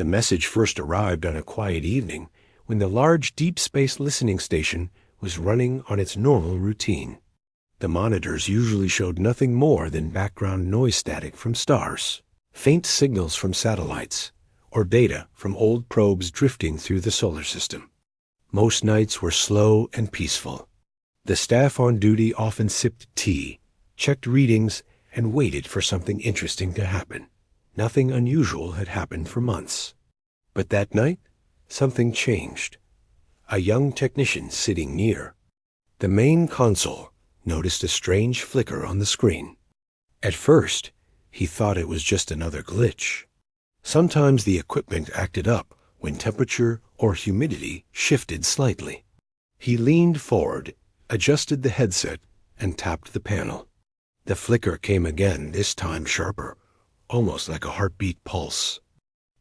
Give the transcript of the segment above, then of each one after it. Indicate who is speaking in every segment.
Speaker 1: The message first arrived on a quiet evening when the large deep space listening station was running on its normal routine. The monitors usually showed nothing more than background noise static from stars, faint signals from satellites, or data from old probes drifting through the solar system. Most nights were slow and peaceful. The staff on duty often sipped tea, checked readings, and waited for something interesting to happen. Nothing unusual had happened for months. But that night, something changed. A young technician sitting near the main console noticed a strange flicker on the screen. At first, he thought it was just another glitch. Sometimes the equipment acted up when temperature or humidity shifted slightly. He leaned forward, adjusted the headset, and tapped the panel. The flicker came again, this time sharper, almost like a heartbeat pulse.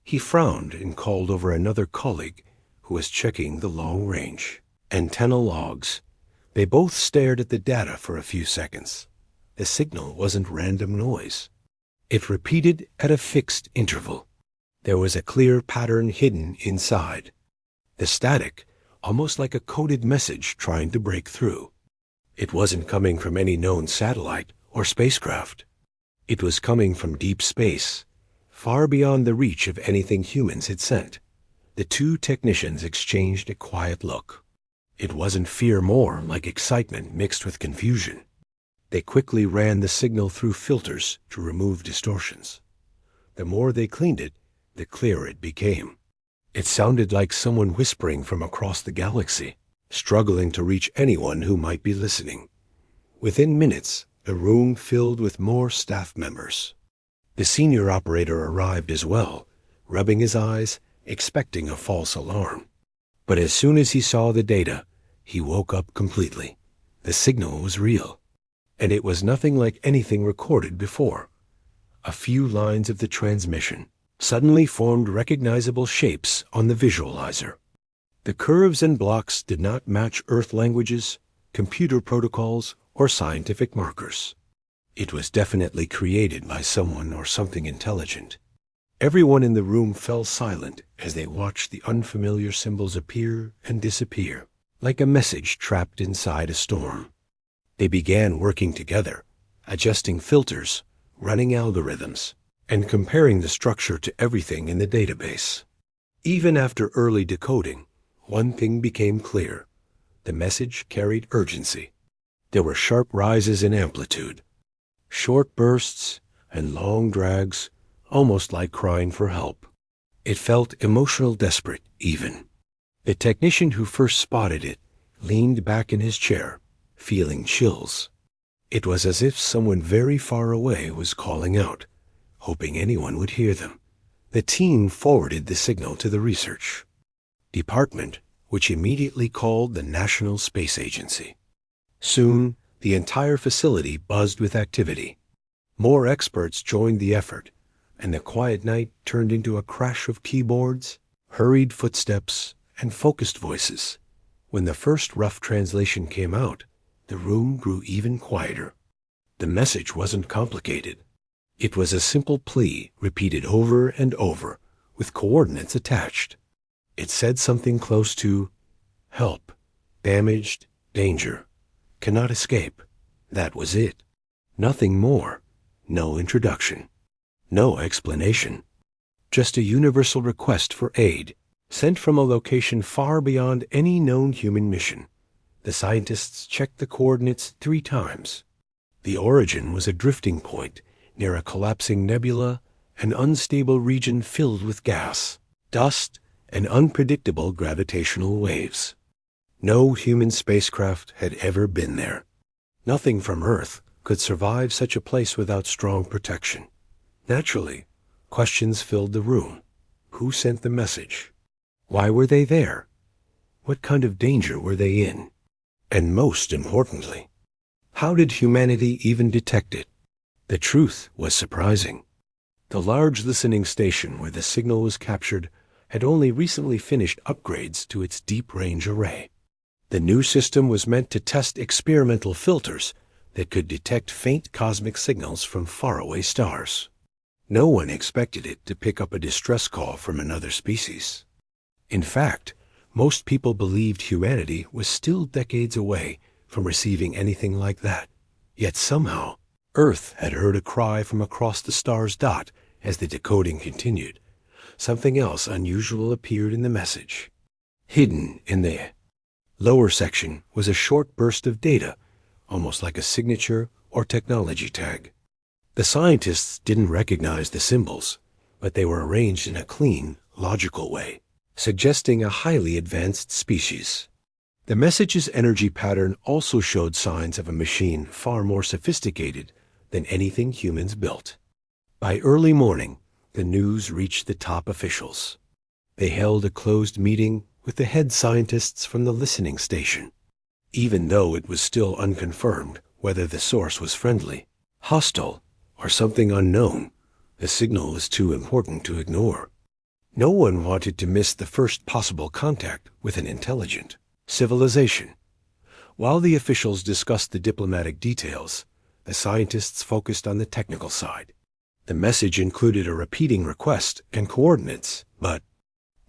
Speaker 1: He frowned and called over another colleague who was checking the long-range antenna logs. They both stared at the data for a few seconds. The signal wasn't random noise. It repeated at a fixed interval. There was a clear pattern hidden inside. The static, almost like a coded message trying to break through. It wasn't coming from any known satellite or spacecraft. It was coming from deep space, far beyond the reach of anything humans had sent. The two technicians exchanged a quiet look. It wasn't fear, more like excitement mixed with confusion. They quickly ran the signal through filters to remove distortions. The more they cleaned it, the clearer it became. It sounded like someone whispering from across the galaxy, struggling to reach anyone who might be listening. Within minutes, the room filled with more staff members. The senior operator arrived as well, rubbing his eyes, expecting a false alarm. But as soon as he saw the data, he woke up completely. The signal was real, and it was nothing like anything recorded before. A few lines of the transmission suddenly formed recognizable shapes on the visualizer. The curves and blocks did not match Earth languages, computer protocols, or scientific markers. It was definitely created by someone or something intelligent. Everyone in the room fell silent as they watched the unfamiliar symbols appear and disappear, like a message trapped inside a storm. They began working together, adjusting filters, running algorithms, and comparing the structure to everything in the database. Even after early decoding, one thing became clear. The message carried urgency. There were sharp rises in amplitude, short bursts, and long drags, almost like crying for help. It felt emotional, desperate, even. The technician who first spotted it leaned back in his chair, feeling chills. It was as if someone very far away was calling out, hoping anyone would hear them. The team forwarded the signal to the research department, which immediately called the National Space Agency. Soon, the entire facility buzzed with activity. More experts joined the effort, and the quiet night turned into a crash of keyboards, hurried footsteps, and focused voices. When the first rough translation came out, the room grew even quieter. The message wasn't complicated. It was a simple plea repeated over and over, with coordinates attached. It said something close to, "Help, damaged, danger, cannot escape." That was it. Nothing more. No introduction. No explanation. Just a universal request for aid, sent from a location far beyond any known human mission. The scientists checked the coordinates 3 times. The origin was a drifting point near a collapsing nebula, an unstable region filled with gas, dust, and unpredictable gravitational waves. No human spacecraft had ever been there. Nothing from Earth could survive such a place without strong protection. Naturally, questions filled the room. Who sent the message? Why were they there? What kind of danger were they in? And most importantly, how did humanity even detect it? The truth was surprising. The large listening station where the signal was captured had only recently finished upgrades to its deep-range array. The new system was meant to test experimental filters that could detect faint cosmic signals from faraway stars. No one expected it to pick up a distress call from another species. In fact, most people believed humanity was still decades away from receiving anything like that. Yet somehow, Earth had heard a cry from across the star's dot as the decoding continued. Something else unusual appeared in the message. Hidden in the lower section was a short burst of data, almost like a signature or technology tag. The scientists didn't recognize the symbols, but they were arranged in a clean, logical way, suggesting a highly advanced species. The message's energy pattern also showed signs of a machine far more sophisticated than anything humans built. By early morning, the news reached the top officials. They held a closed meeting with the head scientists from the listening station. Even though it was still unconfirmed whether the source was friendly, hostile, or something unknown, the signal was too important to ignore. No one wanted to miss the first possible contact with an intelligent civilization. While the officials discussed the diplomatic details, the scientists focused on the technical side. The message included a repeating request and coordinates, but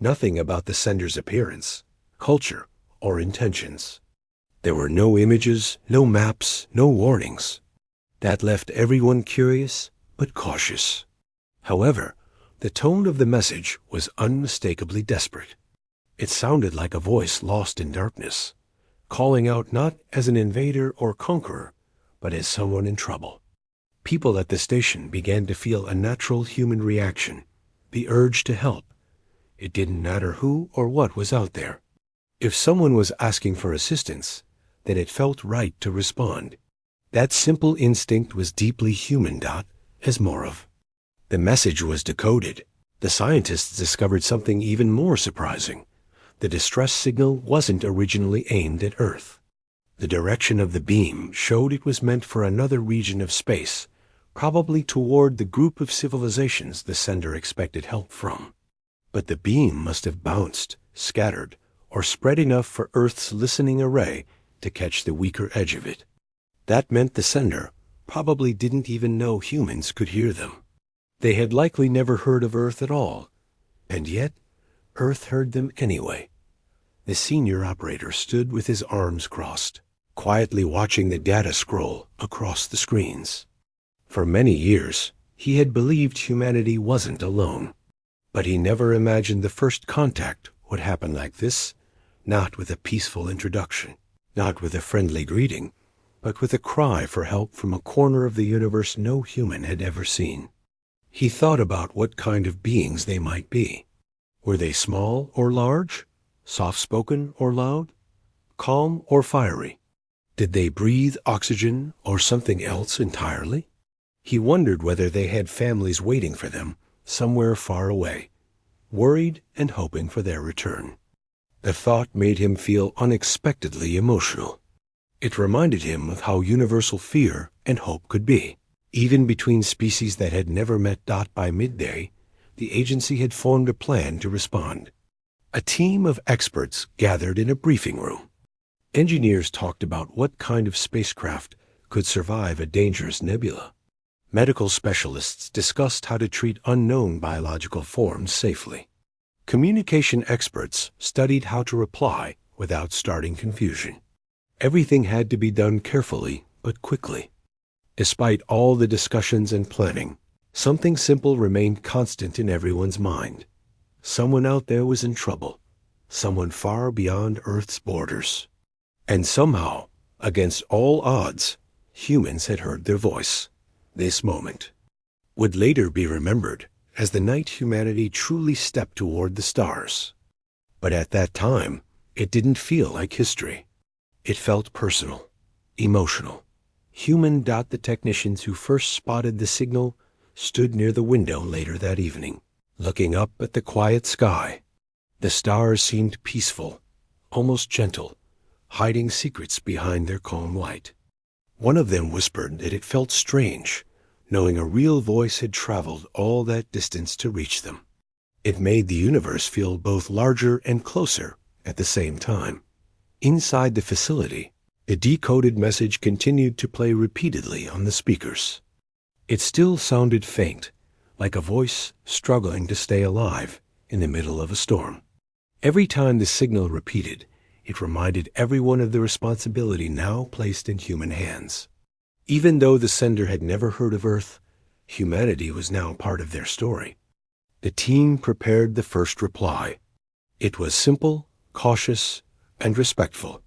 Speaker 1: nothing about the sender's appearance, culture, or intentions. There were no images, no maps, no warnings. That left everyone curious but cautious. However, the tone of the message was unmistakably desperate. It sounded like a voice lost in darkness, calling out not as an invader or conqueror, but as someone in trouble. People at the station began to feel a natural human reaction, the urge to help. It didn't matter who or what was out there. If someone was asking for assistance, then it felt right to respond. That simple instinct was deeply human, as more of. The message was decoded. The scientists discovered something even more surprising. The distress signal wasn't originally aimed at Earth. The direction of the beam showed it was meant for another region of space, probably toward the group of civilizations the sender expected help from. But the beam must have bounced, scattered, or spread enough for Earth's listening array to catch the weaker edge of it. That meant the sender probably didn't even know humans could hear them. They had likely never heard of Earth at all, and yet Earth heard them anyway. The senior operator stood with his arms crossed, quietly watching the data scroll across the screens. For many years, he had believed humanity wasn't alone, but he never imagined the first contact would happen like this, not with a peaceful introduction, not with a friendly greeting, but with a cry for help from a corner of the universe no human had ever seen. He thought about what kind of beings they might be. Were they small or large? Soft-spoken or loud? Calm or fiery? Did they breathe oxygen or something else entirely? He wondered whether they had families waiting for them somewhere far away, worried and hoping for their return. The thought made him feel unexpectedly emotional. It reminded him of how universal fear and hope could be. Even between species that had never met. By midday, the agency had formed a plan to respond. A team of experts gathered in a briefing room. Engineers talked about what kind of spacecraft could survive a dangerous nebula. Medical specialists discussed how to treat unknown biological forms safely. Communication experts studied how to reply without starting confusion. Everything had to be done carefully but quickly. Despite all the discussions and planning, something simple remained constant in everyone's mind. Someone out there was in trouble, someone far beyond Earth's borders. And somehow, against all odds, humans had heard their voice. This moment would later be remembered as the night humanity truly stepped toward the stars. But at that time, it didn't feel like history. It felt personal, emotional. Human. The technicians who first spotted the signal stood near the window later that evening, looking up at the quiet sky. The stars seemed peaceful, almost gentle, hiding secrets behind their calm light. One of them whispered that it felt strange, knowing a real voice had traveled all that distance to reach them. It made the universe feel both larger and closer at the same time. Inside the facility, the decoded message continued to play repeatedly on the speakers. It still sounded faint, like a voice struggling to stay alive in the middle of a storm. Every time the signal repeated, it reminded everyone of the responsibility now placed in human hands. Even though the sender had never heard of Earth, humanity was now part of their story. The team prepared the first reply. It was simple, cautious, and respectful.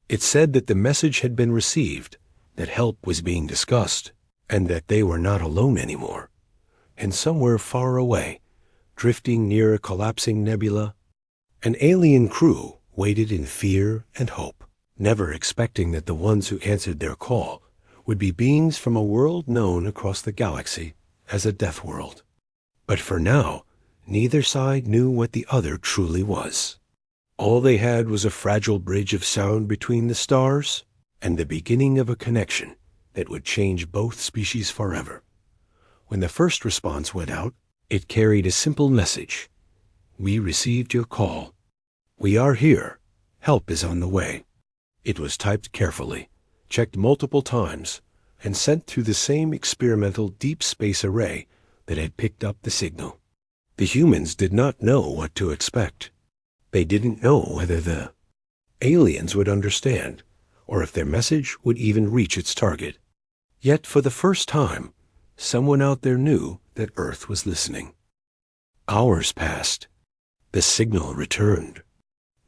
Speaker 1: It said that the message had been received, that help was being discussed, and that they were not alone anymore. And somewhere far away, drifting near a collapsing nebula, an alien crew waited in fear and hope, never expecting that the ones who answered their call would be beings from a world known across the galaxy as a death world. But for now, neither side knew what the other truly was. All they had was a fragile bridge of sound between the stars and the beginning of a connection that would change both species forever. When the first response went out, it carried a simple message. We received your call. We are here. Help is on the way. It was typed carefully, checked multiple times, and sent through the same experimental deep space array that had picked up the signal. The humans did not know what to expect. They didn't know whether the aliens would understand, or if their message would even reach its target. Yet for the first time, someone out there knew that Earth was listening. Hours passed. The signal returned.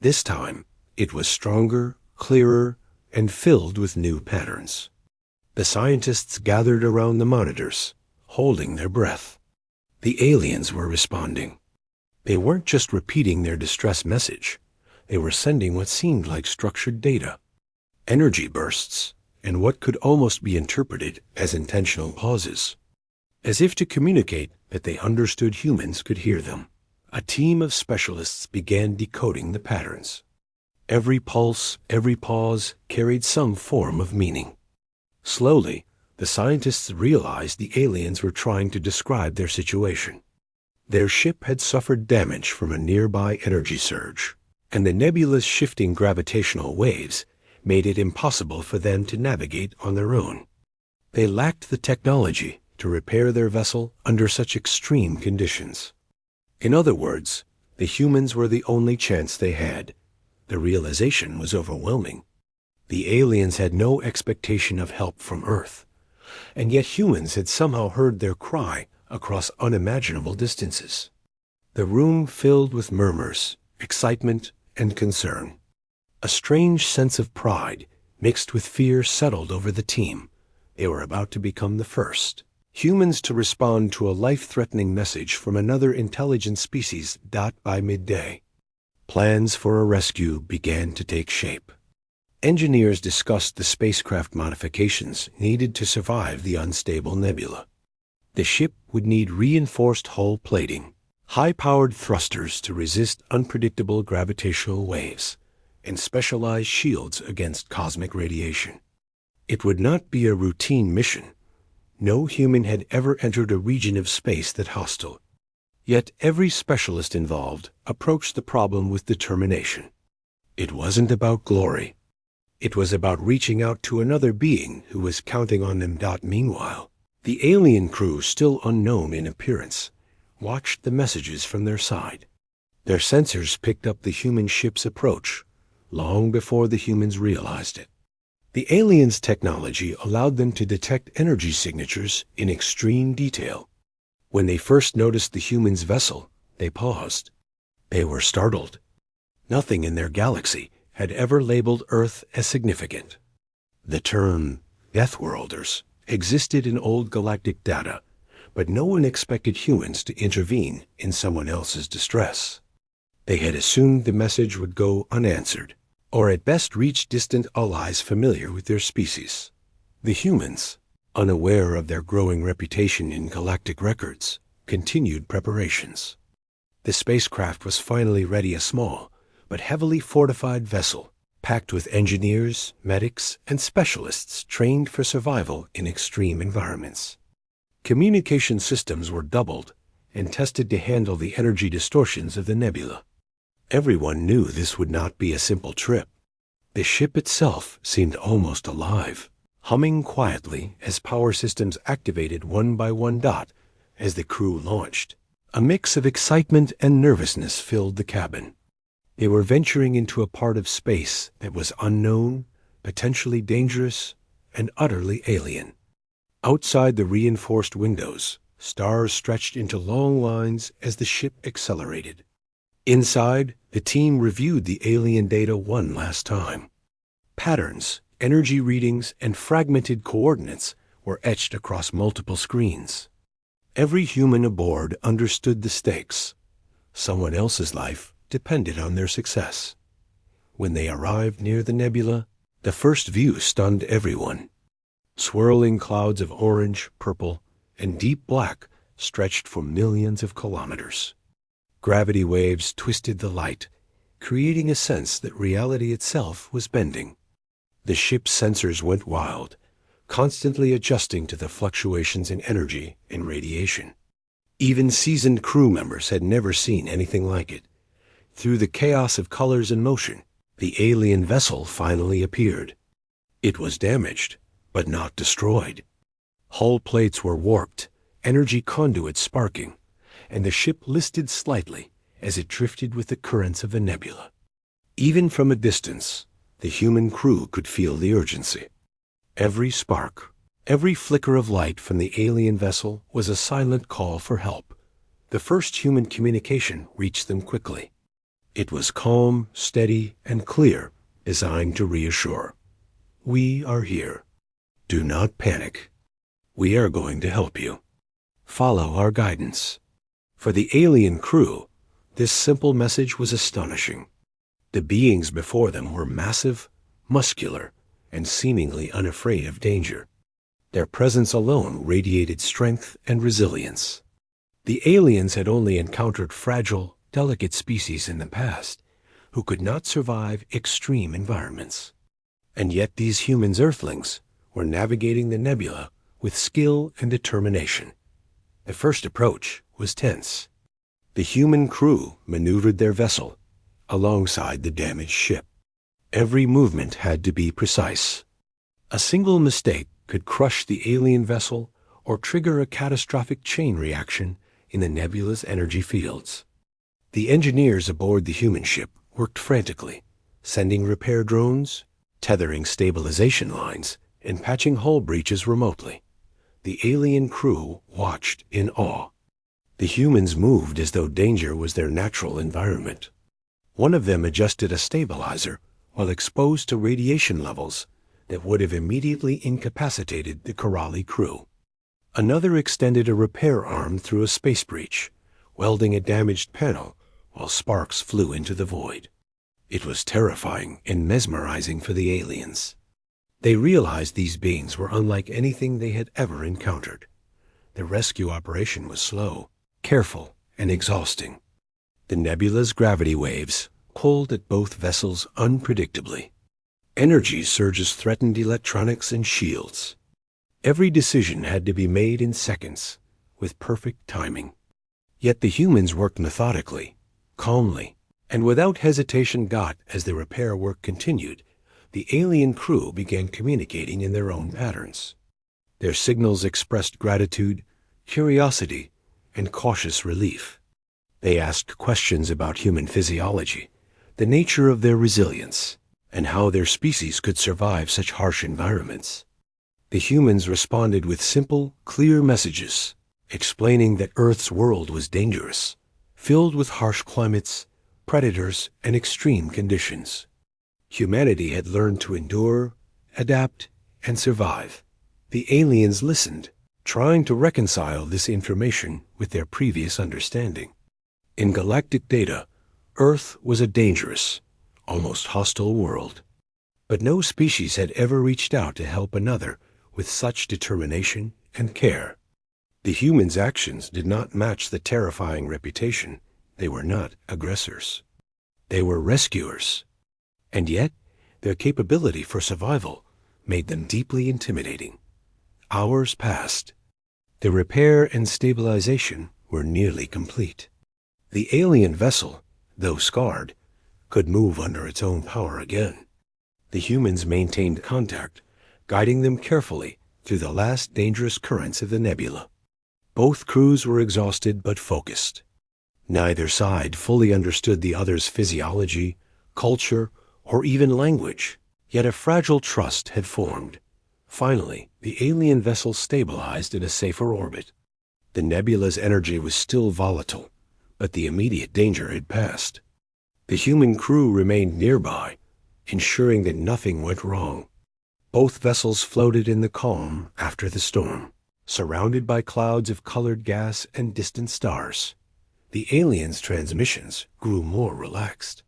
Speaker 1: This time, it was stronger, clearer, and filled with new patterns. The scientists gathered around the monitors, holding their breath. The aliens were responding. They weren't just repeating their distress message. They were sending what seemed like structured data, energy bursts, and what could almost be interpreted as intentional pauses, as if to communicate that they understood humans could hear them. A team of specialists began decoding the patterns. Every pulse, every pause carried some form of meaning. Slowly, the scientists realized the aliens were trying to describe their situation. Their ship had suffered damage from a nearby energy surge, and the nebula's shifting gravitational waves made it impossible for them to navigate on their own. They lacked the technology to repair their vessel under such extreme conditions. In other words, the humans were the only chance they had. The realization was overwhelming. The aliens had no expectation of help from Earth, and yet humans had somehow heard their cry across unimaginable distances. The room filled with murmurs, excitement, and concern. A strange sense of pride mixed with fear settled over the team. They were about to become the first humans to respond to a life-threatening message from another intelligent species. By midday, plans for a rescue began to take shape. Engineers discussed the spacecraft modifications needed to survive the unstable nebula. The ship would need reinforced hull plating, high-powered thrusters to resist unpredictable gravitational waves, and specialized shields against cosmic radiation. It would not be a routine mission. No human had ever entered a region of space that hostile. Yet every specialist involved approached the problem with determination. It wasn't about glory. It was about reaching out to another being who was counting on them. Meanwhile, the alien crew, still unknown in appearance, watched the messages from their side. Their sensors picked up the human ship's approach long before the humans realized it. The aliens' technology allowed them to detect energy signatures in extreme detail. When they first noticed the humans' vessel, they paused. They were startled. Nothing in their galaxy had ever labeled Earth as significant. The term Deathworlders existed in old galactic data, but no one expected humans to intervene in someone else's distress. They had assumed the message would go unanswered, or at best reach distant allies familiar with their species. The humans, unaware of their growing reputation in galactic records, continued preparations. The spacecraft was finally ready, a small but heavily fortified vessel, packed with engineers, medics, and specialists trained for survival in extreme environments. Communication systems were doubled and tested to handle the energy distortions of the nebula. Everyone knew this would not be a simple trip. The ship itself seemed almost alive, humming quietly as power systems activated one by one. as the crew launched. A mix of excitement and nervousness filled the cabin. They were venturing into a part of space that was unknown, potentially dangerous, and utterly alien. Outside the reinforced windows, stars stretched into long lines as the ship accelerated. Inside, the team reviewed the alien data one last time. Patterns, energy readings, and fragmented coordinates were etched across multiple screens. Every human aboard understood the stakes. Someone else's life depended on their success. When they arrived near the nebula, the first view stunned everyone. Swirling clouds of orange, purple, and deep black stretched for millions of kilometers. Gravity waves twisted the light, creating a sense that reality itself was bending. The ship's sensors went wild, constantly adjusting to the fluctuations in energy and radiation. Even seasoned crew members had never seen anything like it. Through the chaos of colors and motion, the alien vessel finally appeared. It was damaged, but not destroyed. Hull plates were warped, energy conduits sparking, and the ship listed slightly as it drifted with the currents of the nebula. Even from a distance, the human crew could feel the urgency. Every spark, every flicker of light from the alien vessel was a silent call for help. The first human communication reached them quickly. It was calm, steady, and clear, designed to reassure. "We are here. Do not panic. We are going to help you. Follow our guidance." For the alien crew, this simple message was astonishing. The beings before them were massive, muscular, and seemingly unafraid of danger. Their presence alone radiated strength and resilience. The aliens had only encountered fragile, delicate species in the past who could not survive extreme environments. And yet these humans Earthlings were navigating the nebula with skill and determination. The first approach was tense. The human crew maneuvered their vessel alongside the damaged ship. Every movement had to be precise. A single mistake could crush the alien vessel or trigger a catastrophic chain reaction in the nebula's energy fields. The engineers aboard the human ship worked frantically, sending repair drones, tethering stabilization lines, and patching hull breaches remotely. The alien crew watched in awe. The humans moved as though danger was their natural environment. One of them adjusted a stabilizer while exposed to radiation levels that would have immediately incapacitated the Corelli crew. Another extended a repair arm through a space breach, welding a damaged panel while sparks flew into the void. It was terrifying and mesmerizing for the aliens. They realized these beings were unlike anything they had ever encountered. The rescue operation was slow, careful, and exhausting. The nebula's gravity waves pulled at both vessels unpredictably. Energy surges threatened electronics and shields. Every decision had to be made in seconds, with perfect timing. Yet the humans worked methodically, calmly, and without hesitation. As the repair work continued, the alien crew began communicating in their own patterns. Their signals expressed gratitude, curiosity, and cautious relief. They asked questions about human physiology, the nature of their resilience, and how their species could survive such harsh environments. The humans responded with simple, clear messages, explaining that Earth's world was dangerous, filled with harsh climates, predators, and extreme conditions. Humanity had learned to endure, adapt, and survive. The aliens listened, trying to reconcile this information with their previous understanding. In galactic data, Earth was a dangerous, almost hostile world. But no species had ever reached out to help another with such determination and care. The humans' actions did not match the terrifying reputation. They were not aggressors. They were rescuers. And yet, their capability for survival made them deeply intimidating. Hours passed. The repair and stabilization were nearly complete. The alien vessel, though scarred, could move under its own power again. The humans maintained contact, guiding them carefully through the last dangerous currents of the nebula. Both crews were exhausted but focused. Neither side fully understood the other's physiology, culture, or even language, yet a fragile trust had formed. Finally, the alien vessel stabilized in a safer orbit. The nebula's energy was still volatile, but the immediate danger had passed. The human crew remained nearby, ensuring that nothing went wrong. Both vessels floated in the calm after the storm, surrounded by clouds of colored gas and distant stars. The aliens' transmissions grew more relaxed.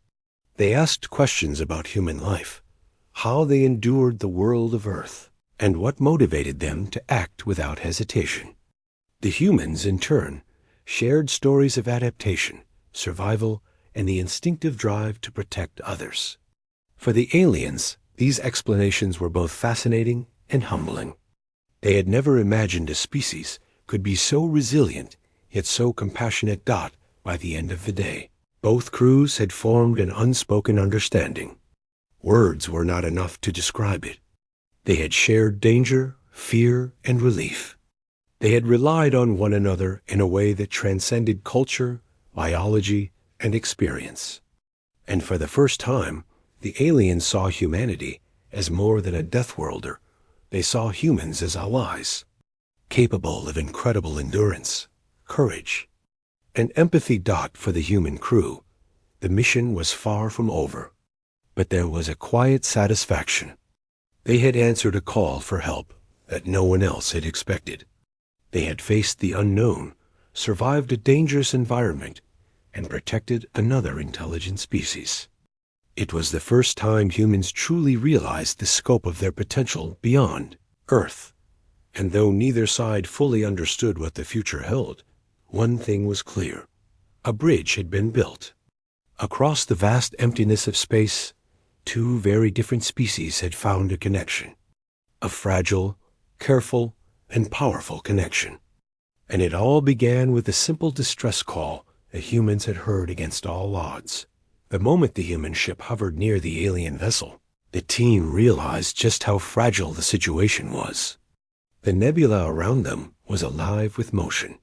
Speaker 1: They asked questions about human life, how they endured the world of Earth, and what motivated them to act without hesitation. The humans, in turn, shared stories of adaptation, survival, and the instinctive drive to protect others. For the aliens, these explanations were both fascinating and humbling. They had never imagined a species could be so resilient, yet so compassionate. By the end of the day, both crews had formed an unspoken understanding. Words were not enough to describe it. They had shared danger, fear, and relief. They had relied on one another in a way that transcended culture, biology, and experience. And for the first time, the aliens saw humanity as more than a Deathworlder. They saw humans as allies, capable of incredible endurance, courage, and empathy. For the human crew, the mission was far from over. But there was a quiet satisfaction. They had answered a call for help that no one else had expected. They had faced the unknown, survived a dangerous environment, and protected another intelligent species. It was the first time humans truly realized the scope of their potential beyond Earth. And though neither side fully understood what the future held, one thing was clear. A bridge had been built. Across the vast emptiness of space, two very different species had found a connection. A fragile, careful, and powerful connection. And it all began with a simple distress call the humans had heard against all odds. The moment the human ship hovered near the alien vessel, the team realized just how fragile the situation was. The nebula around them was alive with motion.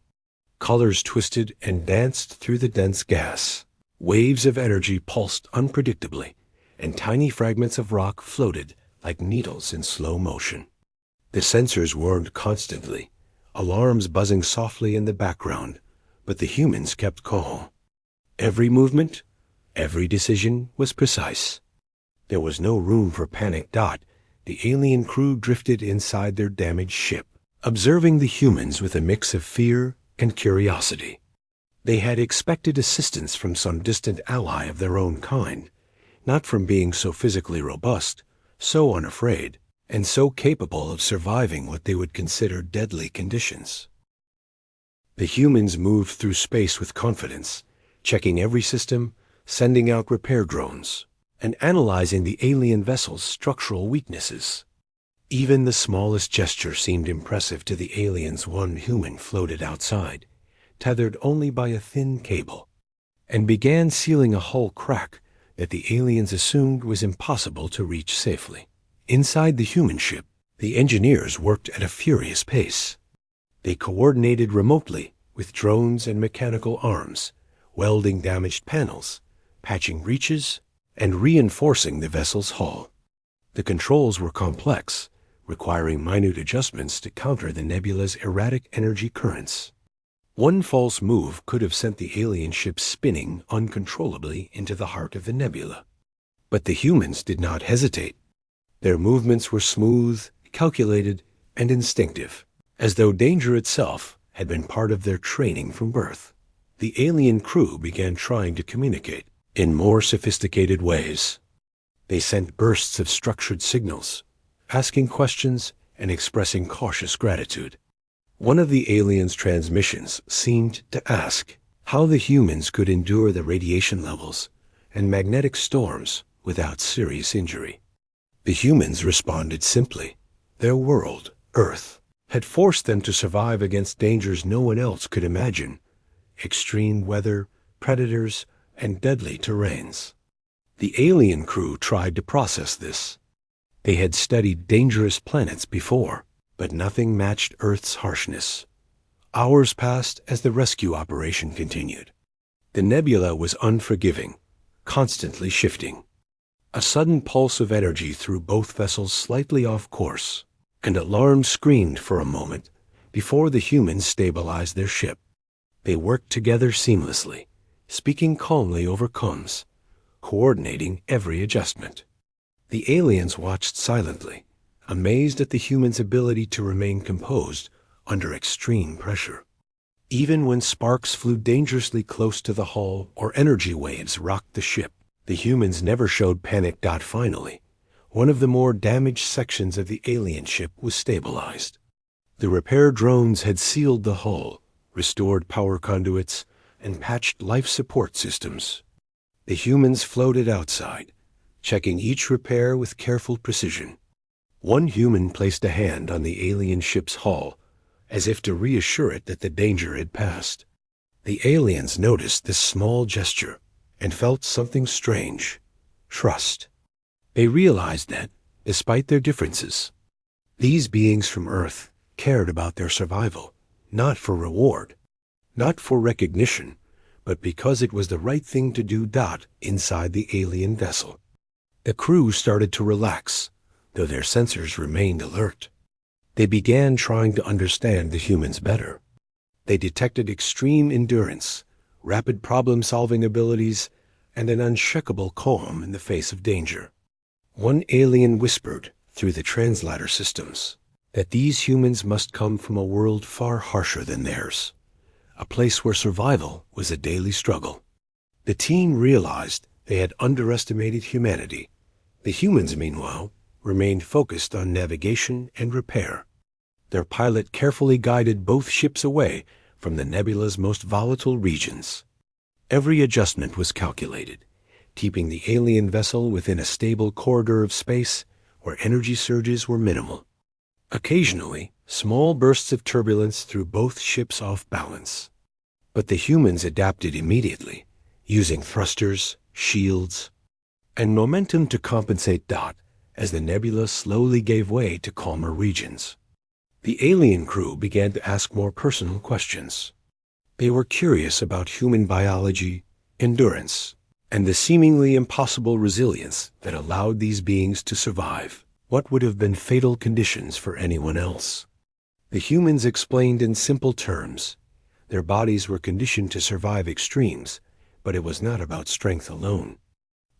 Speaker 1: Colors twisted and danced through the dense gas. Waves of energy pulsed unpredictably, and tiny fragments of rock floated like needles in slow motion. The sensors warned constantly, alarms buzzing softly in the background, but the humans kept calm. Every movement, every decision was precise. There was no room for panic. The alien crew drifted inside their damaged ship, observing the humans with a mix of fear and curiosity. They had expected assistance from some distant ally of their own kind, not from beings so physically robust, so unafraid, and so capable of surviving what they would consider deadly conditions. The humans moved through space with confidence, checking every system, sending out repair drones, and analyzing the alien vessel's structural weaknesses. Even the smallest gesture seemed impressive to the aliens. One human floated outside, tethered only by a thin cable, and began sealing a hull crack that the aliens assumed was impossible to reach safely. Inside the human ship, the engineers worked at a furious pace. They coordinated remotely with drones and mechanical arms, welding damaged panels, patching breaches, and reinforcing the vessel's hull. The controls were complex, requiring minute adjustments to counter the nebula's erratic energy currents. One false move could have sent the alien ship spinning uncontrollably into the heart of the nebula. But the humans did not hesitate. Their movements were smooth, calculated, and instinctive, as though danger itself had been part of their training from birth. The alien crew began trying to communicate in more sophisticated ways. They sent bursts of structured signals, asking questions and expressing cautious gratitude. One of the aliens' transmissions seemed to ask how the humans could endure the radiation levels and magnetic storms without serious injury. The humans responded simply. Their world, Earth, had forced them to survive against dangers no one else could imagine: extreme weather, predators, and deadly terrains. The alien crew tried to process this. They had studied dangerous planets before, but nothing matched Earth's harshness. Hours passed as the rescue operation continued. The nebula was unforgiving, constantly shifting. A sudden pulse of energy threw both vessels slightly off course, and alarms screamed for a moment before the humans stabilized their ship. They worked together seamlessly, speaking calmly over comms, coordinating every adjustment. The aliens watched silently, amazed at the humans' ability to remain composed under extreme pressure. Even when sparks flew dangerously close to the hull or energy waves rocked the ship, the humans never showed panic. Finally, one of the more damaged sections of the alien ship was stabilized. The repair drones had sealed the hull, restored power conduits, and patched life support systems. The humans floated outside, checking each repair with careful precision. One human placed a hand on the alien ship's hull, as if to reassure it that the danger had passed. The aliens noticed this small gesture and felt something strange: trust. They realized that, despite their differences, these beings from Earth cared about their survival, not for reward, not for recognition, but because it was the right thing to do. Inside the alien vessel, the crew started to relax, though their sensors remained alert. They began trying to understand the humans better. They detected extreme endurance, rapid problem-solving abilities, and an unshakable calm in the face of danger. One alien whispered through the translator systems that these humans must come from a world far harsher than theirs, a place where survival was a daily struggle. The team realized they had underestimated humanity. The humans, meanwhile, remained focused on navigation and repair. Their pilot carefully guided both ships away from the nebula's most volatile regions. Every adjustment was calculated, keeping the alien vessel within a stable corridor of space where energy surges were minimal. Occasionally, small bursts of turbulence threw both ships off balance. But the humans adapted immediately, using thrusters, shields, and momentum to compensate. As the nebula slowly gave way to calmer regions, the alien crew began to ask more personal questions. They were curious about human biology, endurance, and the seemingly impossible resilience that allowed these beings to survive what would have been fatal conditions for anyone else. The humans explained in simple terms. Their bodies were conditioned to survive extremes, but it was not about strength alone.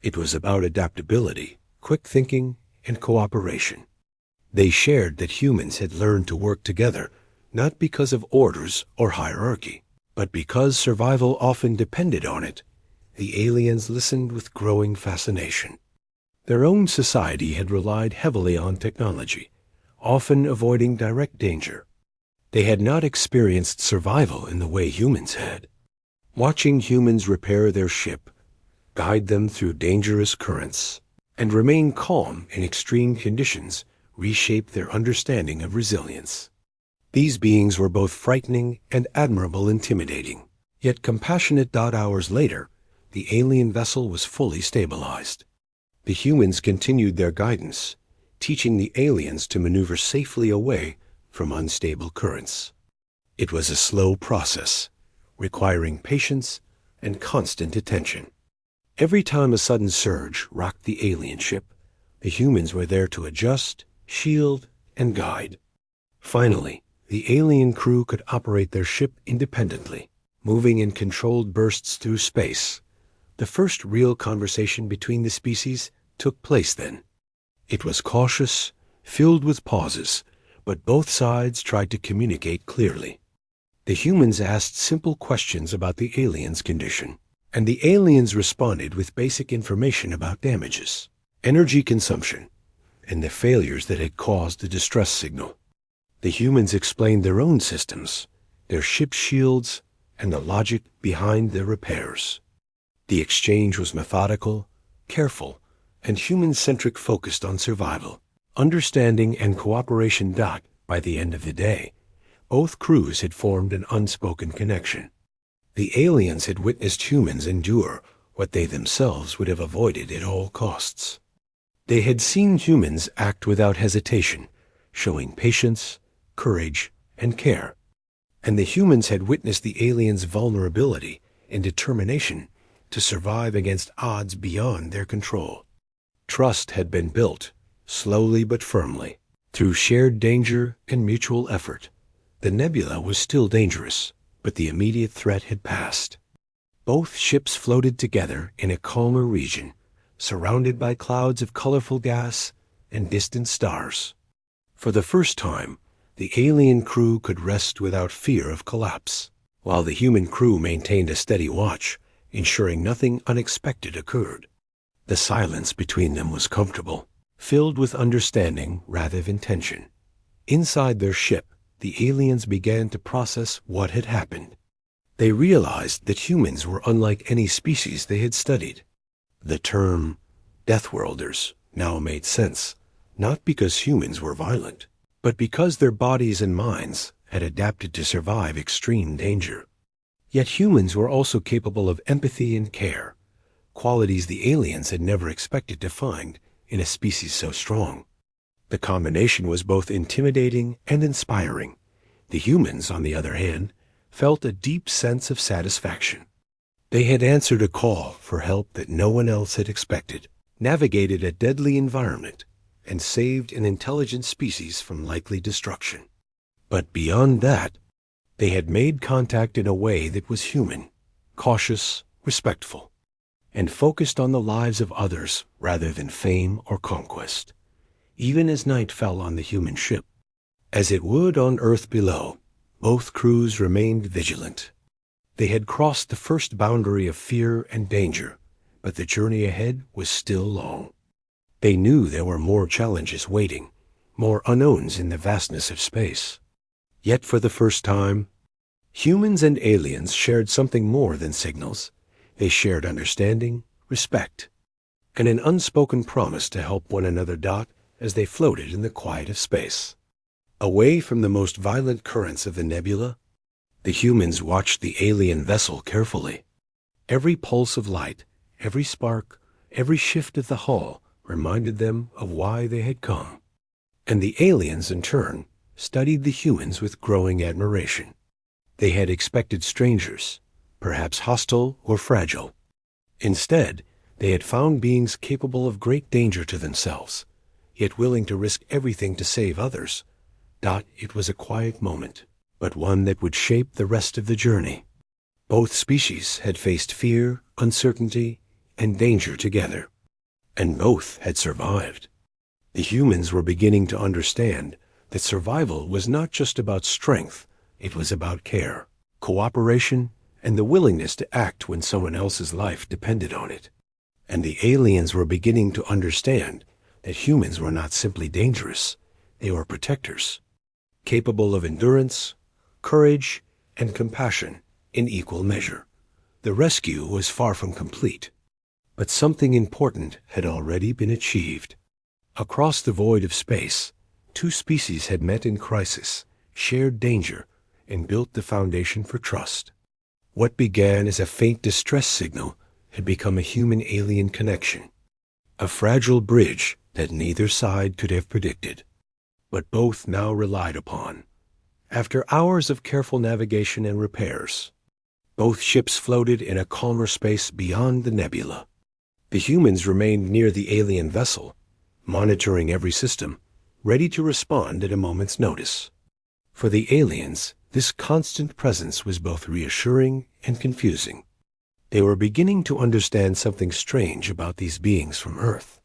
Speaker 1: It was about adaptability, quick thinking, and cooperation. They shared that humans had learned to work together, not because of orders or hierarchy, but because survival often depended on it. The aliens listened with growing fascination. Their own society had relied heavily on technology, often avoiding direct danger. They had not experienced survival in the way humans had. Watching humans repair their ship, guide them through dangerous currents, and remain calm in extreme conditions reshaped their understanding of resilience. These beings were both frightening and admirable, intimidating, yet compassionate. Hours later, the alien vessel was fully stabilized. The humans continued their guidance, teaching the aliens to maneuver safely away from unstable currents. It was a slow process, requiring patience and constant attention. Every time a sudden surge rocked the alien ship, the humans were there to adjust, shield, and guide. Finally, the alien crew could operate their ship independently, moving in controlled bursts through space. The first real conversation between the species took place then. It was cautious, filled with pauses, but both sides tried to communicate clearly. The humans asked simple questions about the aliens' condition, and the aliens responded with basic information about damages, energy consumption, and the failures that had caused the distress signal. The humans explained their own systems, their ship shields, and the logic behind their repairs. The exchange was methodical, careful, and human-centric, focused on survival, understanding, and cooperation. By the end of the day, both crews had formed an unspoken connection. The aliens had witnessed humans endure what they themselves would have avoided at all costs. They had seen humans act without hesitation, showing patience, courage, and care. and the humans had witnessed the aliens' vulnerability and determination to survive against odds beyond their control. Trust had been built, slowly but firmly, through shared danger and mutual effort. The nebula was still dangerous, but the immediate threat had passed. Both ships floated together in a calmer region, surrounded by clouds of colorful gas and distant stars. For the first time, the alien crew could rest without fear of collapse, while the human crew maintained a steady watch, ensuring nothing unexpected occurred. The silence between them was comfortable, filled with understanding rather than tension. Inside their ship, the aliens began to process what had happened. They realized that humans were unlike any species they had studied. The term Deathworlders now made sense, not because humans were violent, but because their bodies and minds had adapted to survive extreme danger. Yet humans were also capable of empathy and care, qualities the aliens had never expected to find in a species so strong. The combination was both intimidating and inspiring. The humans, on the other hand, felt a deep sense of satisfaction. They had answered a call for help that no one else had expected, navigated a deadly environment, and saved an intelligent species from likely destruction. But beyond that, they had made contact in a way that was human, cautious, respectful, and focused on the lives of others rather than fame or conquest. Even as night fell on the human ship, as it would on Earth below, both crews remained vigilant. They had crossed the first boundary of fear and danger, but the journey ahead was still long. They knew there were more challenges waiting, more unknowns in the vastness of space. Yet for the first time, humans and aliens shared something more than signals. They shared understanding, respect, and an unspoken promise to help one another as they floated in the quiet of space. Away from the most violent currents of the nebula, the humans watched the alien vessel carefully. Every pulse of light, every spark, every shift of the hull reminded them of why they had come. And the aliens, in turn, studied the humans with growing admiration. They had expected strangers, perhaps hostile or fragile. Instead, they had found beings capable of great danger to themselves, yet willing to risk everything to save others. It was a quiet moment, but one that would shape the rest of the journey. Both species had faced fear, uncertainty, and danger together, and both had survived. The humans were beginning to understand that survival was not just about strength, it was about care, cooperation, and the willingness to act when someone else's life depended on it. And the aliens were beginning to understand that humans were not simply dangerous, they were protectors, capable of endurance, courage, and compassion in equal measure. The rescue was far from complete, but something important had already been achieved. Across the void of space, two species had met in crisis, shared danger, and built the foundation for trust. What began as a faint distress signal had become a human-alien connection, a fragile bridge that neither side could have predicted, but both now relied upon. After hours of careful navigation and repairs, both ships floated in a calmer space beyond the nebula. The humans remained near the alien vessel, monitoring every system, ready to respond at a moment's notice. For the aliens, this constant presence was both reassuring and confusing. They were beginning to understand something strange about these beings from Earth.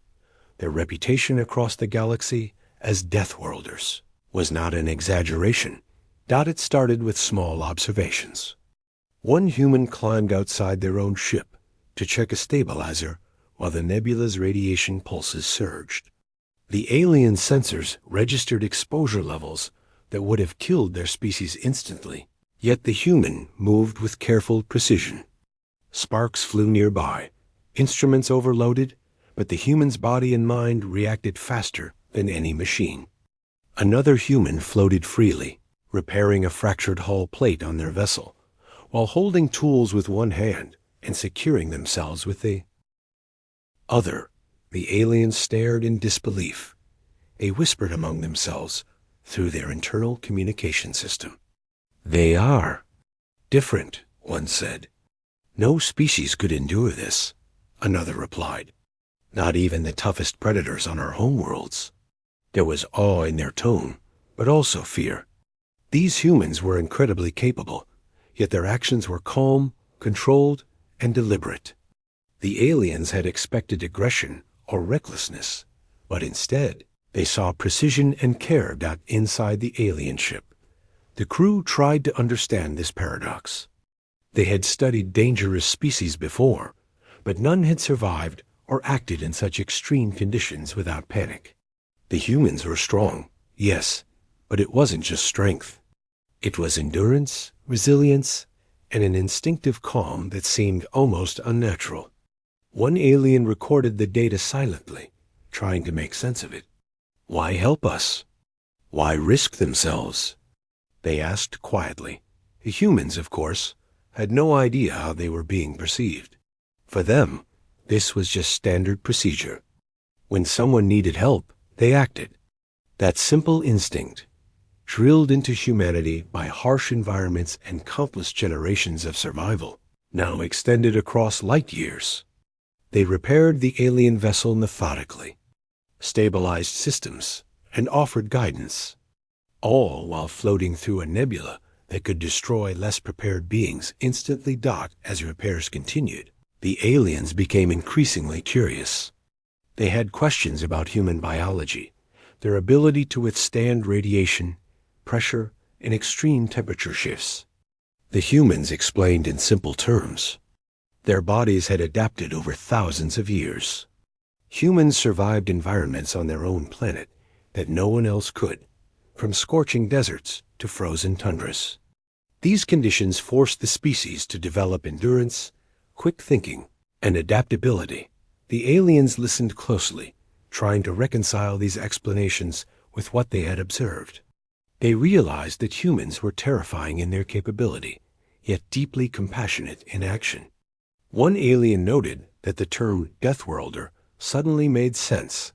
Speaker 1: Their reputation across the galaxy as Deathworlders was not an exaggeration. It started with small observations. One human climbed outside their own ship to check a stabilizer while the nebula's radiation pulses surged. The alien sensors registered exposure levels that would have killed their species instantly, yet the human moved with careful precision. Sparks flew nearby, instruments overloaded, but the human's body and mind reacted faster than any machine. Another human floated freely, repairing a fractured hull plate on their vessel, while holding tools with one hand and securing themselves with the other. The aliens stared in disbelief. They whispered among themselves through their internal communication system. They are different, one said. No species could endure this, another replied. Not even the toughest predators on our homeworlds. There was awe in their tone, but also fear. These humans were incredibly capable, yet their actions were calm, controlled, and deliberate. The aliens had expected aggression or recklessness, but instead they saw precision and care inside the alien ship. The crew tried to understand this paradox. They had studied dangerous species before, but none had survived or acted in such extreme conditions without panic. The humans were strong, yes, but it wasn't just strength. It was endurance, resilience, and an instinctive calm that seemed almost unnatural. One alien recorded the data silently, trying to make sense of it. Why help us? Why risk themselves? They asked quietly. The humans, of course, had no idea how they were being perceived. For them, this was just standard procedure. When someone needed help, they acted. That simple instinct, drilled into humanity by harsh environments and countless generations of survival, now extended across light years. They repaired the alien vessel methodically, stabilized systems, and offered guidance, all while floating through a nebula that could destroy less prepared beings instantly. As repairs continued, the aliens became increasingly curious. They had questions about human biology, their ability to withstand radiation, pressure, and extreme temperature shifts. The humans explained in simple terms. Their bodies had adapted over thousands of years. Humans survived environments on their own planet that no one else could, from scorching deserts to frozen tundras. These conditions forced the species to develop endurance, quick thinking, and adaptability. The aliens listened closely, trying to reconcile these explanations with what they had observed. They realized that humans were terrifying in their capability, yet deeply compassionate in action. One alien noted that the term Deathworlder suddenly made sense,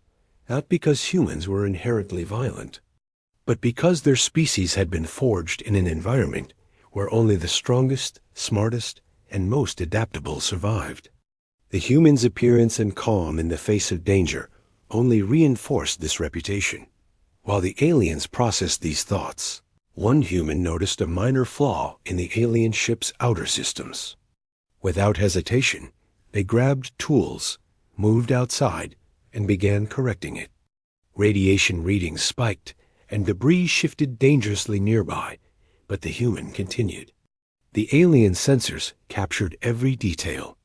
Speaker 1: not because humans were inherently violent, but because their species had been forged in an environment where only the strongest, smartest, and most adaptable survived. The humans' appearance and calm in the face of danger only reinforced this reputation. While the aliens processed these thoughts, one human noticed a minor flaw in the alien ship's outer systems. Without hesitation, they grabbed tools, moved outside, and began correcting it. Radiation readings spiked, and debris shifted dangerously nearby, but the human continued. The alien sensors captured every detail.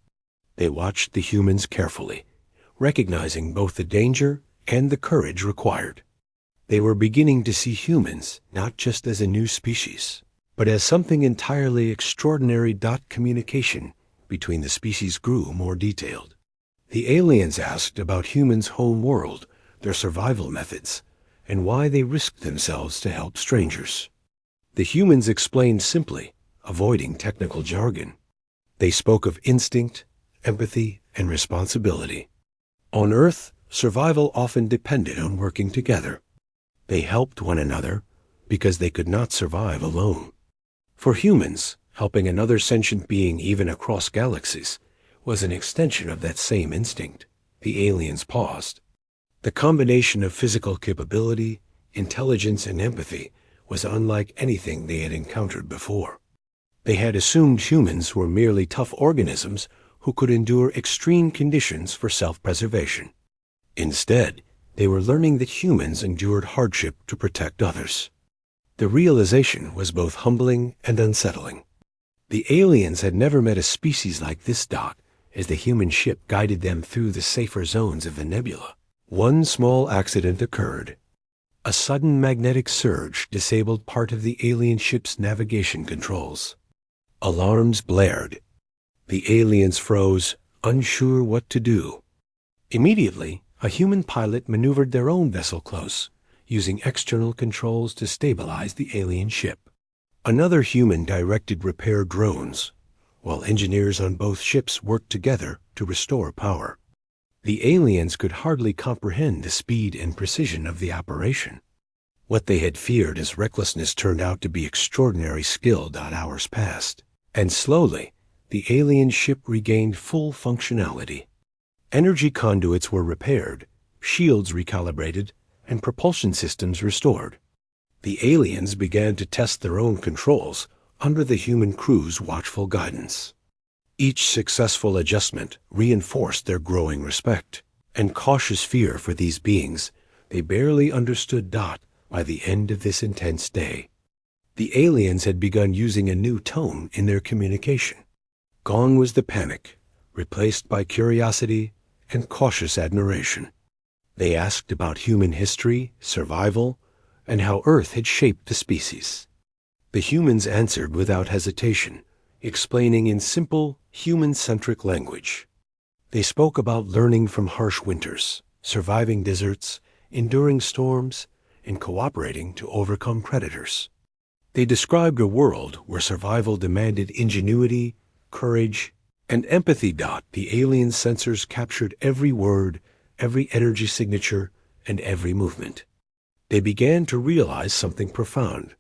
Speaker 1: They watched the humans carefully, recognizing both the danger and the courage required. They were beginning to see humans not just as a new species, but as something entirely extraordinary. Communication between the species grew more detailed. The aliens asked about humans' home world, their survival methods, and why they risked themselves to help strangers. The humans explained simply, avoiding technical jargon. They spoke of instinct, empathy, and responsibility. On Earth, survival often depended on working together. They helped one another because they could not survive alone. For humans, helping another sentient being even across galaxies was an extension of that same instinct. The aliens paused. The combination of physical capability, intelligence, and empathy was unlike anything they had encountered before. They had assumed humans were merely tough organisms who could endure extreme conditions for self-preservation. Instead, they were learning that humans endured hardship to protect others. The realization was both humbling and unsettling. The aliens had never met a species like this. As the human ship guided them through the safer zones of the nebula, one small accident occurred. A sudden magnetic surge disabled part of the alien ship's navigation controls. Alarms blared. The aliens froze, unsure what to do. Immediately, a human pilot maneuvered their own vessel close, using external controls to stabilize the alien ship. Another human directed repair drones, while engineers on both ships worked together to restore power. The aliens could hardly comprehend the speed and precision of the operation. What they had feared as recklessness turned out to be extraordinary skill. Hours passed, and slowly, the alien ship regained full functionality. Energy conduits were repaired, shields recalibrated, and propulsion systems restored. The aliens began to test their own controls under the human crew's watchful guidance. Each successful adjustment reinforced their growing respect and cautious fear for these beings they barely understood. By the end of this intense day, the aliens had begun using a new tone in their communication. Gone was the panic, replaced by curiosity and cautious admiration. They asked about human history, survival, and how Earth had shaped the species. The humans answered without hesitation, explaining in simple, human-centric language. They spoke about learning from harsh winters, surviving deserts, enduring storms, and cooperating to overcome predators. They described a world where survival demanded ingenuity, courage, and empathy. The alien sensors captured every word, every energy signature, and every movement. They began to realize something profound.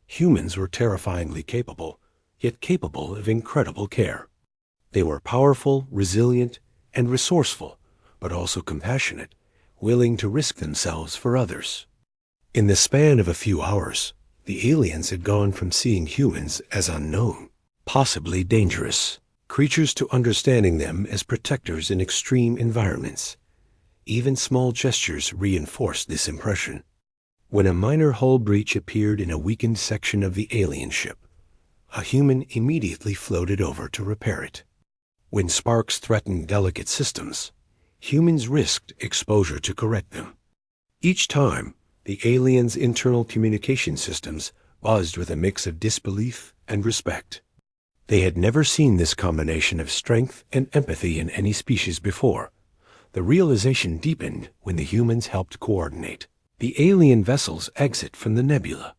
Speaker 1: Humans were terrifyingly capable, yet capable of incredible care. They were powerful, resilient, and resourceful, but also compassionate, willing to risk themselves for others. In the span of a few hours, the aliens had gone from seeing humans as unknown, possibly dangerous, creatures to understanding them as protectors in extreme environments. Even small gestures reinforced this impression. When a minor hull breach appeared in a weakened section of the alien ship, a human immediately floated over to repair it. When sparks threatened delicate systems, humans risked exposure to correct them. Each time, the aliens' internal communication systems buzzed with a mix of disbelief and respect. They had never seen this combination of strength and empathy in any species before. The realization deepened when the humans helped coordinate the alien vessel's exit from the nebula.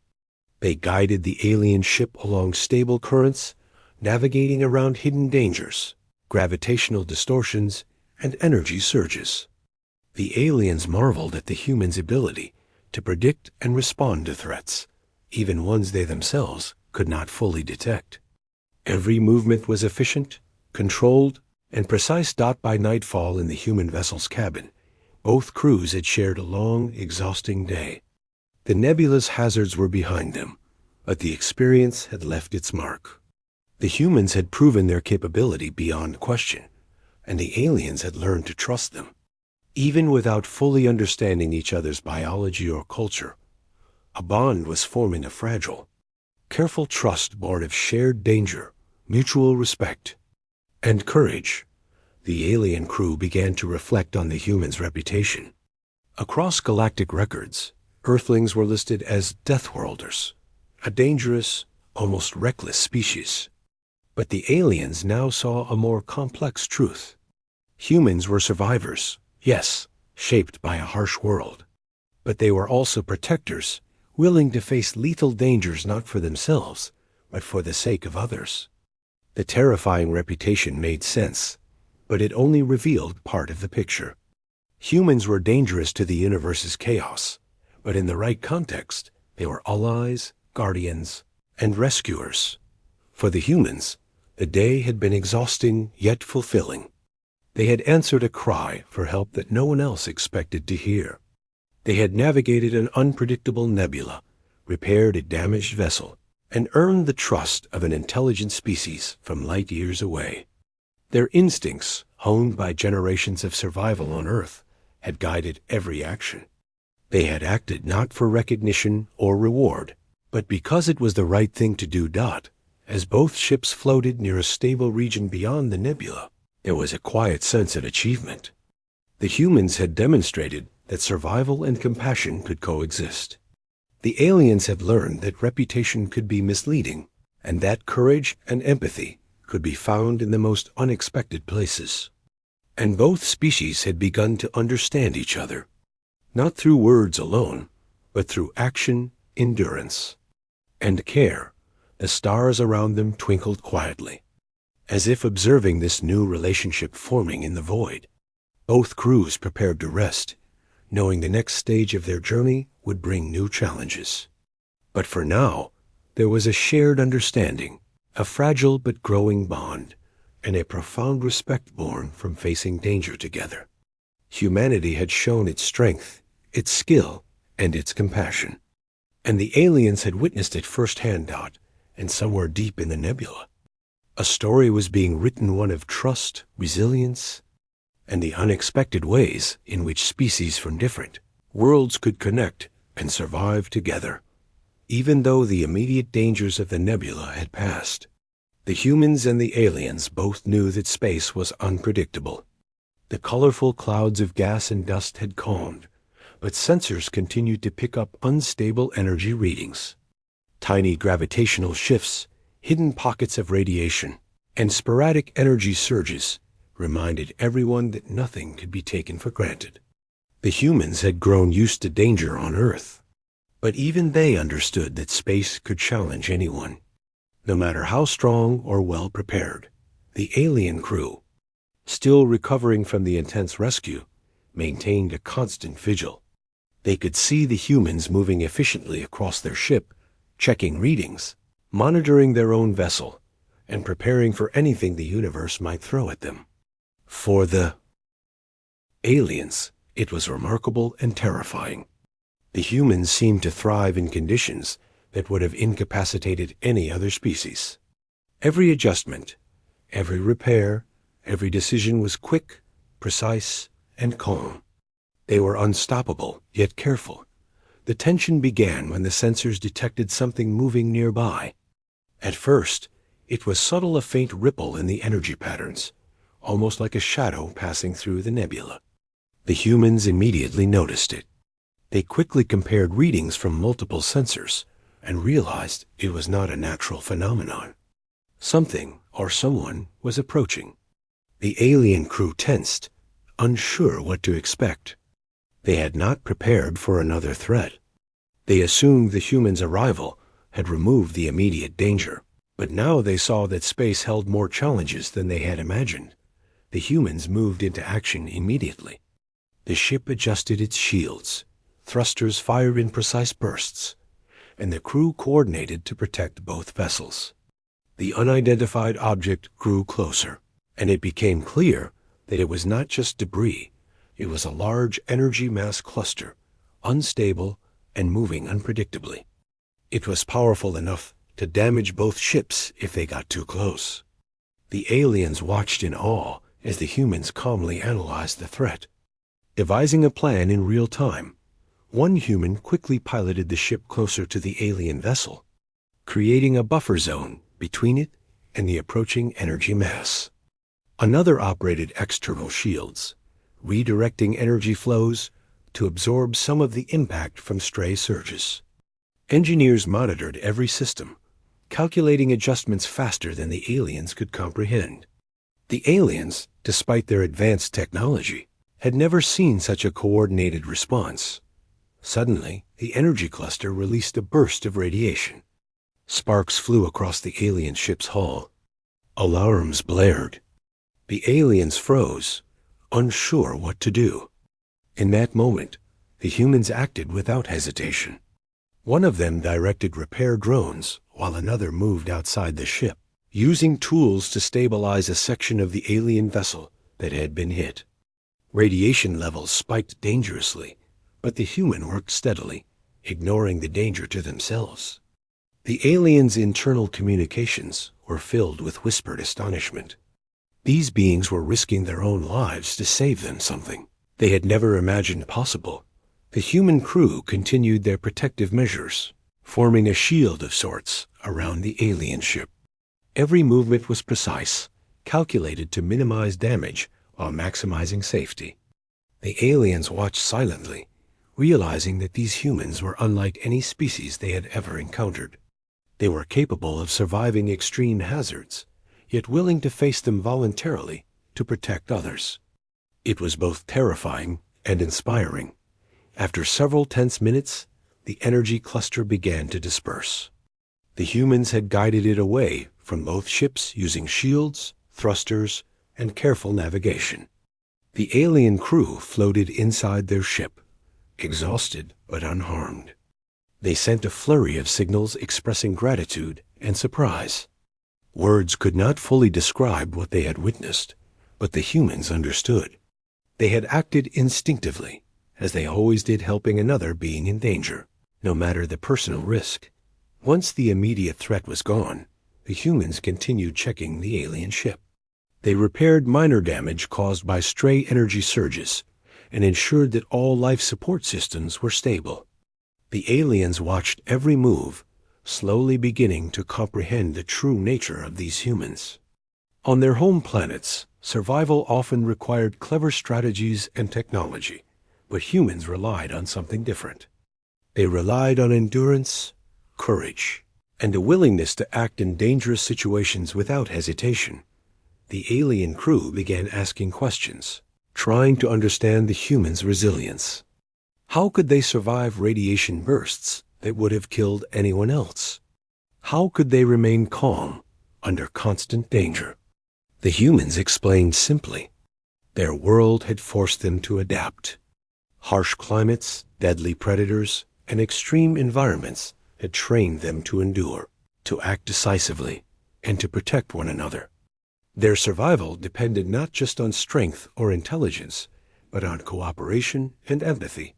Speaker 1: They guided the alien ship along stable currents, navigating around hidden dangers, gravitational distortions, and energy surges. The aliens marveled at the humans' ability to predict and respond to threats, even ones they themselves could not fully detect. Every movement was efficient, controlled, and precise. By nightfall in the human vessel's cabin, both crews had shared a long, exhausting day. The nebula's hazards were behind them, but the experience had left its mark. The humans had proven their capability beyond question, and the aliens had learned to trust them. Even without fully understanding each other's biology or culture, a bond was forming. A fragile, careful trust born of shared danger, mutual respect, and courage. The alien crew began to reflect on the humans' reputation. Across galactic records, Earthlings were listed as Deathworlders, a dangerous, almost reckless species. But the aliens now saw a more complex truth. Humans were survivors, yes, shaped by a harsh world. But they were also protectors, willing to face lethal dangers not for themselves, but for the sake of others. The terrifying reputation made sense, but it only revealed part of the picture. Humans were dangerous to the universe's chaos, but in the right context, they were allies, guardians, and rescuers. For the humans, the day had been exhausting yet fulfilling. They had answered a cry for help that no one else expected to hear. They had navigated an unpredictable nebula, repaired a damaged vessel, and earned the trust of an intelligent species from light years away. Their instincts, honed by generations of survival on Earth, had guided every action. They had acted not for recognition or reward, but because it was the right thing to do. As both ships floated near a stable region beyond the nebula, there was a quiet sense of achievement. The humans had demonstrated that survival and compassion could coexist. The aliens had learned that reputation could be misleading, and that courage and empathy could be found in the most unexpected places. And both species had begun to understand each other, not through words alone, but through action, endurance, and care. The stars around them twinkled quietly, as if observing this new relationship forming in the void. Both crews prepared to rest, knowing the next stage of their journey would bring new challenges. But for now, there was a shared understanding, a fragile but growing bond, and a profound respect born from facing danger together. Humanity had shown its strength, its skill, and its compassion. And the aliens had witnessed it firsthand, and somewhere deep in the nebula. A story was being written, one of trust, resilience, and the unexpected ways in which species from different worlds could connect and survive together. Even though the immediate dangers of the nebula had passed, the humans and the aliens both knew that space was unpredictable. The colorful clouds of gas and dust had calmed, but sensors continued to pick up unstable energy readings. Tiny gravitational shifts, hidden pockets of radiation, and sporadic energy surges reminded everyone that nothing could be taken for granted. The humans had grown used to danger on Earth, but even they understood that space could challenge anyone. No matter how strong or well prepared, the alien crew, still recovering from the intense rescue, maintained a constant vigil. They could see the humans moving efficiently across their ship, checking readings, monitoring their own vessel, and preparing for anything the universe might throw at them. For the aliens, it was remarkable and terrifying. The humans seemed to thrive in conditions that would have incapacitated any other species. Every adjustment, every repair, every decision was quick, precise, and calm. They were unstoppable, yet careful. The tension began when the sensors detected something moving nearby. At first, it was subtle, a faint ripple in the energy patterns, almost like a shadow passing through the nebula. The humans immediately noticed it. They quickly compared readings from multiple sensors and realized it was not a natural phenomenon. Something or someone was approaching. The alien crew tensed, unsure what to expect. They had not prepared for another threat. They assumed the humans' arrival had removed the immediate danger, but now they saw that space held more challenges than they had imagined. The humans moved into action immediately. The ship adjusted its shields, thrusters fired in precise bursts, and the crew coordinated to protect both vessels. The unidentified object grew closer, and it became clear that it was not just debris. It was a large energy mass cluster, unstable and moving unpredictably. It was powerful enough to damage both ships if they got too close. The aliens watched in awe as the humans calmly analyzed the threat. Devising a plan in real time, one human quickly piloted the ship closer to the alien vessel, creating a buffer zone between it and the approaching energy mass. Another operated external shields, redirecting energy flows to absorb some of the impact from stray surges. Engineers monitored every system, calculating adjustments faster than the aliens could comprehend. The aliens, despite their advanced technology, had never seen such a coordinated response. Suddenly, the energy cluster released a burst of radiation. Sparks flew across the alien ship's hull. Alarms blared. The aliens froze, unsure what to do. In that moment, the humans acted without hesitation. One of them directed repair drones, while another moved outside the ship, using tools to stabilize a section of the alien vessel that had been hit. Radiation levels spiked dangerously, but the human worked steadily, ignoring the danger to themselves. The aliens' internal communications were filled with whispered astonishment. These beings were risking their own lives to save them something they had never imagined possible. The human crew continued their protective measures, forming a shield of sorts around the alien ship. Every movement was precise, calculated to minimize damage while maximizing safety. The aliens watched silently, realizing that these humans were unlike any species they had ever encountered. They were capable of surviving extreme hazards, yet willing to face them voluntarily to protect others. It was both terrifying and inspiring. After several tense minutes, the energy cluster began to disperse. The humans had guided it away from both ships using shields, thrusters, and careful navigation. The alien crew floated inside their ship, exhausted but unharmed. They sent a flurry of signals expressing gratitude and surprise. Words could not fully describe what they had witnessed, but the humans understood. They had acted instinctively, as they always did, helping another being in danger, no matter the personal risk. Once the immediate threat was gone, the humans continued checking the alien ship. They repaired minor damage caused by stray energy surges and ensured that all life support systems were stable. The aliens watched every move, slowly beginning to comprehend the true nature of these humans. On their home planets, survival often required clever strategies and technology, but humans relied on something different. They relied on endurance, courage, and a willingness to act in dangerous situations without hesitation. The alien crew began asking questions, trying to understand the humans' resilience. How could they survive radiation bursts that would have killed anyone else? How could they remain calm under constant danger? The humans explained simply. Their world had forced them to adapt. Harsh climates, deadly predators, and extreme environments had trained them to endure, to act decisively, and to protect one another. Their survival depended not just on strength or intelligence, but on cooperation and empathy.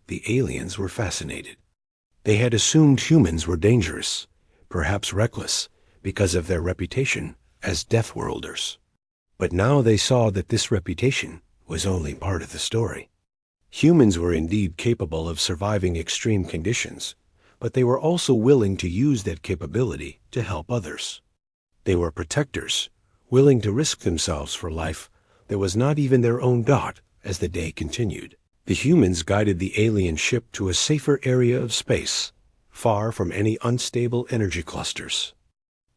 Speaker 1: The aliens were fascinated. They had assumed humans were dangerous, perhaps reckless, because of their reputation as Deathworlders. But now they saw that this reputation was only part of the story. Humans were indeed capable of surviving extreme conditions, but they were also willing to use that capability to help others. They were protectors, willing to risk themselves for life that was not even their own dot. As the day continued, the humans guided the alien ship to a safer area of space, far from any unstable energy clusters.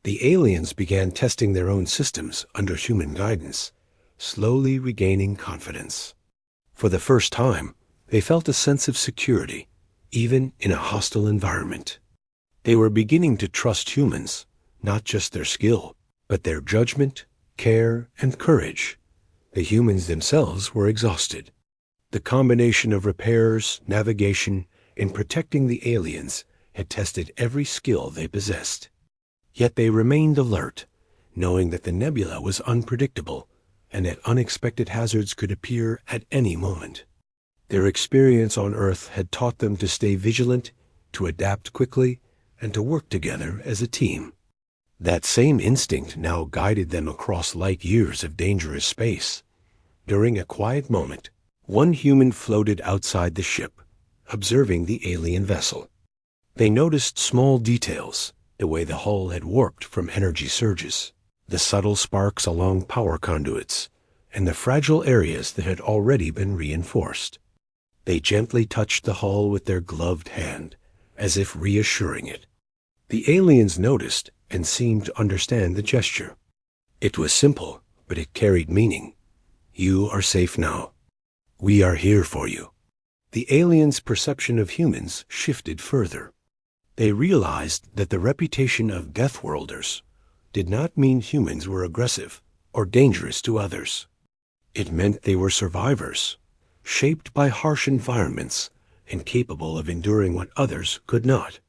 Speaker 1: The aliens began testing their own systems under human guidance, slowly regaining confidence. For the first time, they felt a sense of security, even in a hostile environment. They were beginning to trust humans, not just their skill, but their judgment, care, and courage. The humans themselves were exhausted. The combination of repairs, navigation, and protecting the aliens had tested every skill they possessed. Yet they remained alert, knowing that the nebula was unpredictable and that unexpected hazards could appear at any moment. Their experience on Earth had taught them to stay vigilant, to adapt quickly, and to work together as a team. That same instinct now guided them across light years of dangerous space. During a quiet moment, one human floated outside the ship, observing the alien vessel. They noticed small details, the way the hull had warped from energy surges, the subtle sparks along power conduits, and the fragile areas that had already been reinforced. They gently touched the hull with their gloved hand, as if reassuring it. The aliens noticed and seemed to understand the gesture. It was simple, but it carried meaning. You are safe now. We are here for you. The aliens' perception of humans shifted further. They realized that the reputation of Deathworlders did not mean humans were aggressive or dangerous to others. It meant they were survivors, shaped by harsh environments and capable of enduring what others could not.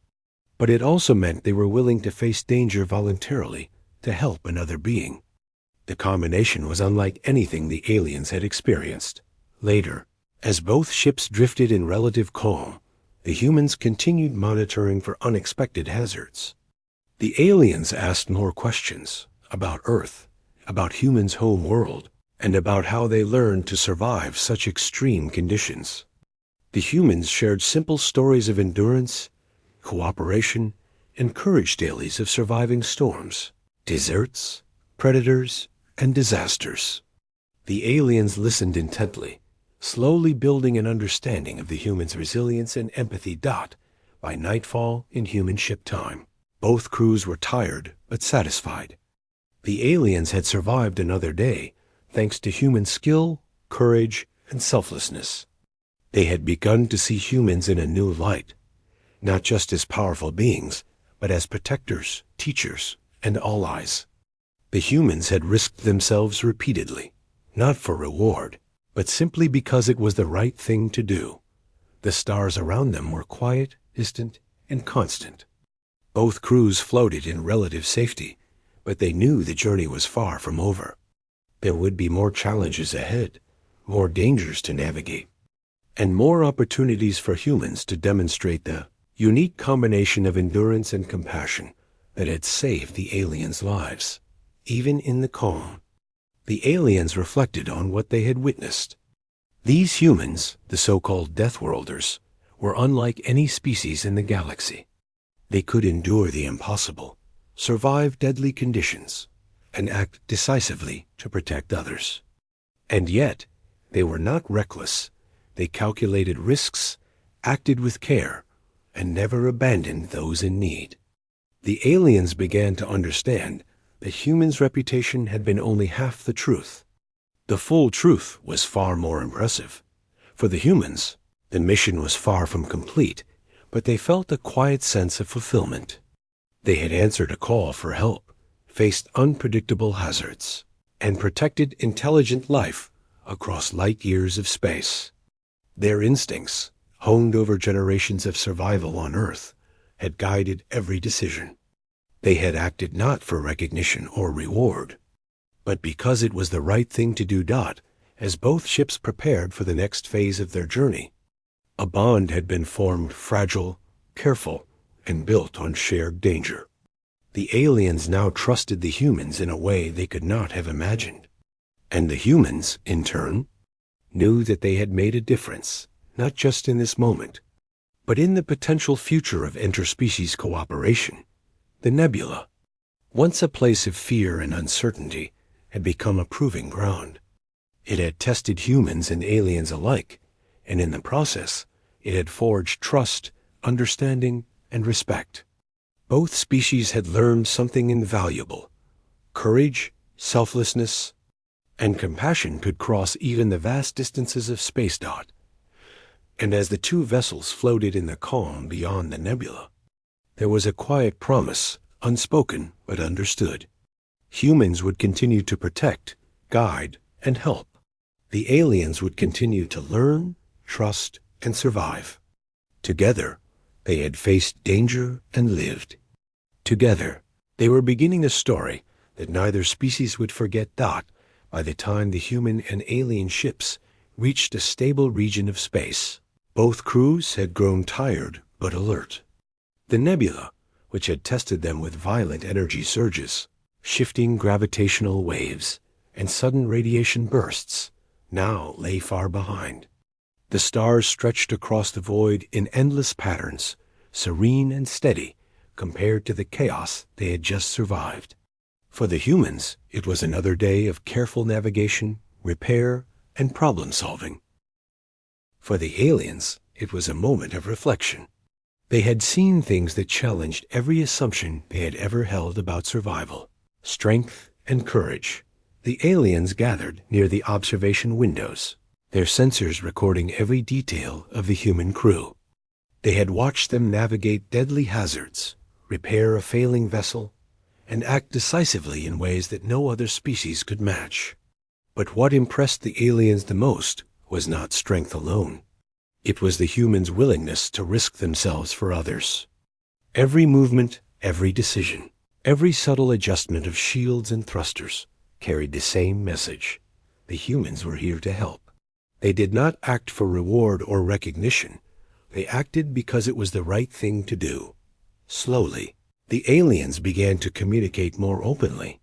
Speaker 1: But it also meant they were willing to face danger voluntarily to help another being. The combination was unlike anything the aliens had experienced. Later, as both ships drifted in relative calm, the humans continued monitoring for unexpected hazards. The aliens asked more questions about Earth, about humans' home world, and about how they learned to survive such extreme conditions. The humans shared simple stories of endurance, cooperation, and courage tales of surviving storms, deserts, predators, and disasters. The aliens listened intently, slowly building an understanding of the humans' resilience and empathy. By nightfall in human ship time, both crews were tired but satisfied. The aliens had survived another day thanks to human skill, courage, and selflessness. They had begun to see humans in a new light, not just as powerful beings, but as protectors, teachers, and allies. The humans had risked themselves repeatedly, not for reward, but simply because it was the right thing to do. The stars around them were quiet, distant, and constant. Both crews floated in relative safety, but they knew the journey was far from over. There would be more challenges ahead, more dangers to navigate, and more opportunities for humans to demonstrate the unique combination of endurance and compassion that had saved the aliens' lives. Even in the calm, the aliens reflected on what they had witnessed. These humans, the so-called Deathworlders, were unlike any species in the galaxy. They could endure the impossible, survive deadly conditions, and act decisively to protect others. And yet, they were not reckless. They calculated risks, acted with care, and never abandoned those in need. The aliens began to understand that humans' reputation had been only half the truth. The full truth was far more impressive. For the humans, the mission was far from complete, but they felt a quiet sense of fulfillment. They had answered a call for help, faced unpredictable hazards, and protected intelligent life across light years of space. Their instincts, honed over generations of survival on Earth, had guided every decision. They had acted not for recognition or reward, but because it was the right thing to do. As both ships prepared for the next phase of their journey, a bond had been formed, fragile, careful, and built on shared danger. The aliens now trusted the humans in a way they could not have imagined. And the humans, in turn, knew that they had made a difference, not just in this moment, but in the potential future of interspecies cooperation. The nebula, once a place of fear and uncertainty, had become a proving ground. It had tested humans and aliens alike, and in the process, it had forged trust, understanding, and respect. Both species had learned something invaluable. Courage, selflessness, and compassion could cross even the vast distances of space. And as the two vessels floated in the calm beyond the nebula, there was a quiet promise, unspoken but understood. Humans would continue to protect, guide, and help. The aliens would continue to learn, trust, and survive. Together, they had faced danger and lived. Together, they were beginning a story that neither species would forget. By the time the human and alien ships reached a stable region of space, both crews had grown tired but alert. The nebula, which had tested them with violent energy surges, shifting gravitational waves, and sudden radiation bursts, now lay far behind. The stars stretched across the void in endless patterns, serene and steady compared to the chaos they had just survived. For the humans, it was another day of careful navigation, repair, and problem-solving. For the aliens, it was a moment of reflection. They had seen things that challenged every assumption they had ever held about survival. Strength and courage. The aliens gathered near the observation windows, their sensors recording every detail of the human crew. They had watched them navigate deadly hazards, repair a failing vessel, and act decisively in ways that no other species could match. But what impressed the aliens the most was not strength alone. It was the humans' willingness to risk themselves for others. Every movement, every decision, every subtle adjustment of shields and thrusters carried the same message. The humans were here to help. They did not act for reward or recognition. They acted because it was the right thing to do. Slowly, the aliens began to communicate more openly.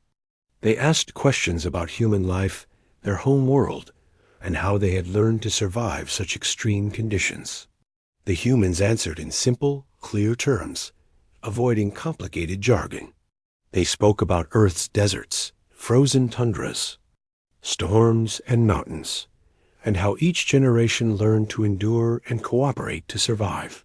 Speaker 1: They asked questions about human life, their home world, and how they had learned to survive such extreme conditions. The humans answered in simple, clear terms, avoiding complicated jargon. They spoke about Earth's deserts, frozen tundras, storms, and mountains, and how each generation learned to endure and cooperate to survive.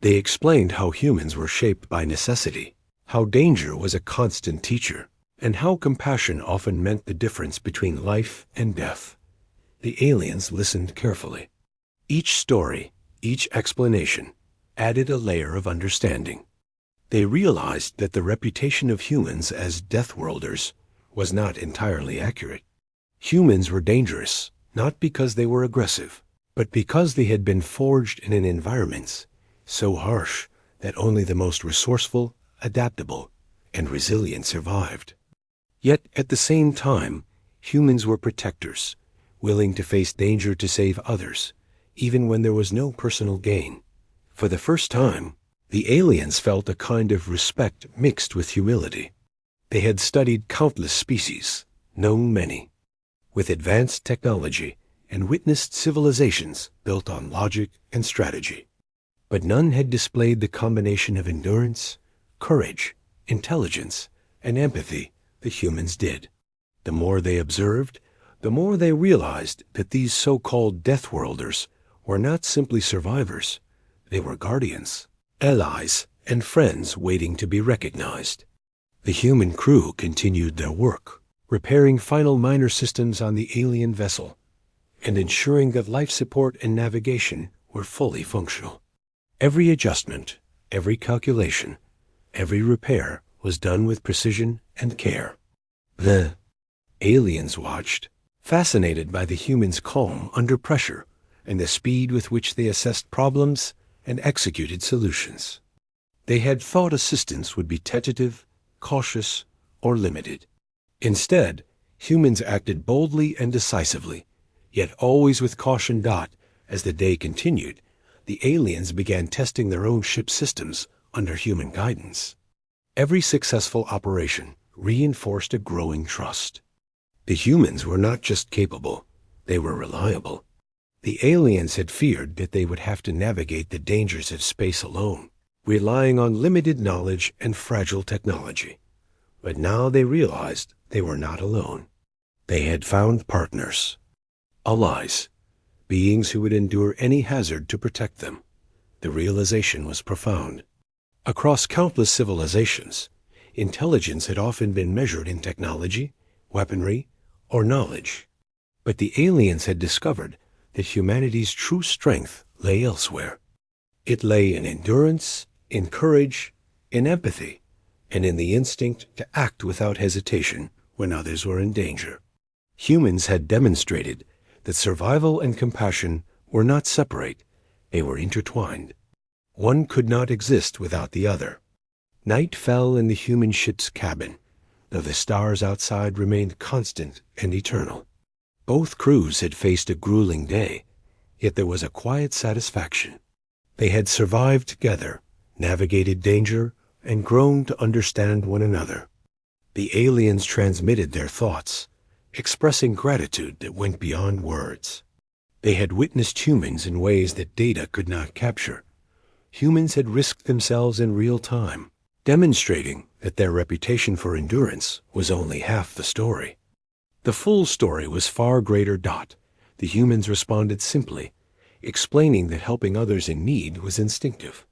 Speaker 1: They explained how humans were shaped by necessity, how danger was a constant teacher, and how compassion often meant the difference between life and death. The aliens listened carefully. Each story, each explanation, added a layer of understanding. They realized that the reputation of humans as Deathworlders was not entirely accurate. Humans were dangerous, not because they were aggressive, But because they had been forged in an environment so harsh that only the most resourceful, adaptable, and resilient survived. Yet at the same time, humans were protectors, willing to face danger to save others, even when there was no personal gain. For the first time, the aliens felt a kind of respect mixed with humility. They had studied countless species, known many, with advanced technology, and witnessed civilizations built on logic and strategy. But none had displayed the combination of endurance, courage, intelligence, and empathy that humans did. The more they observed, the more they realized that these so-called Deathworlders were not simply survivors. They were guardians, allies, and friends waiting to be recognized. The human crew continued their work, repairing final minor systems on the alien vessel, and ensuring that life support and navigation were fully functional. Every adjustment, every calculation, every repair was done with precision and care. The aliens watched, fascinated by the humans' calm under pressure and the speed with which they assessed problems and executed solutions. They had thought assistance would be tentative, cautious, or limited. Instead, humans acted boldly and decisively, yet always with caution. As the day continued, the aliens began testing their own ship systems under human guidance. Every successful operation reinforced a growing trust. The humans were not just capable, they were reliable. The aliens had feared that they would have to navigate the dangers of space alone, relying on limited knowledge and fragile technology. But now they realized they were not alone. They had found partners, allies, beings who would endure any hazard to protect them. The realization was profound. Across countless civilizations, intelligence had often been measured in technology, weaponry, or knowledge. But the aliens had discovered that humanity's true strength lay elsewhere. It lay in endurance, in courage, in empathy, and in the instinct to act without hesitation when others were in danger. Humans had demonstrated that survival and compassion were not separate, they were intertwined. One could not exist without the other. Night fell in the human ship's cabin, though the stars outside remained constant and eternal. Both crews had faced a grueling day, yet there was a quiet satisfaction. They had survived together, navigated danger, and grown to understand one another. The aliens transmitted their thoughts, expressing gratitude that went beyond words. They had witnessed humans in ways that data could not capture. Humans had risked themselves in real time, demonstrating that their reputation for endurance was only half the story. The full story was far greater. The humans responded simply, explaining that helping others in need was instinctive.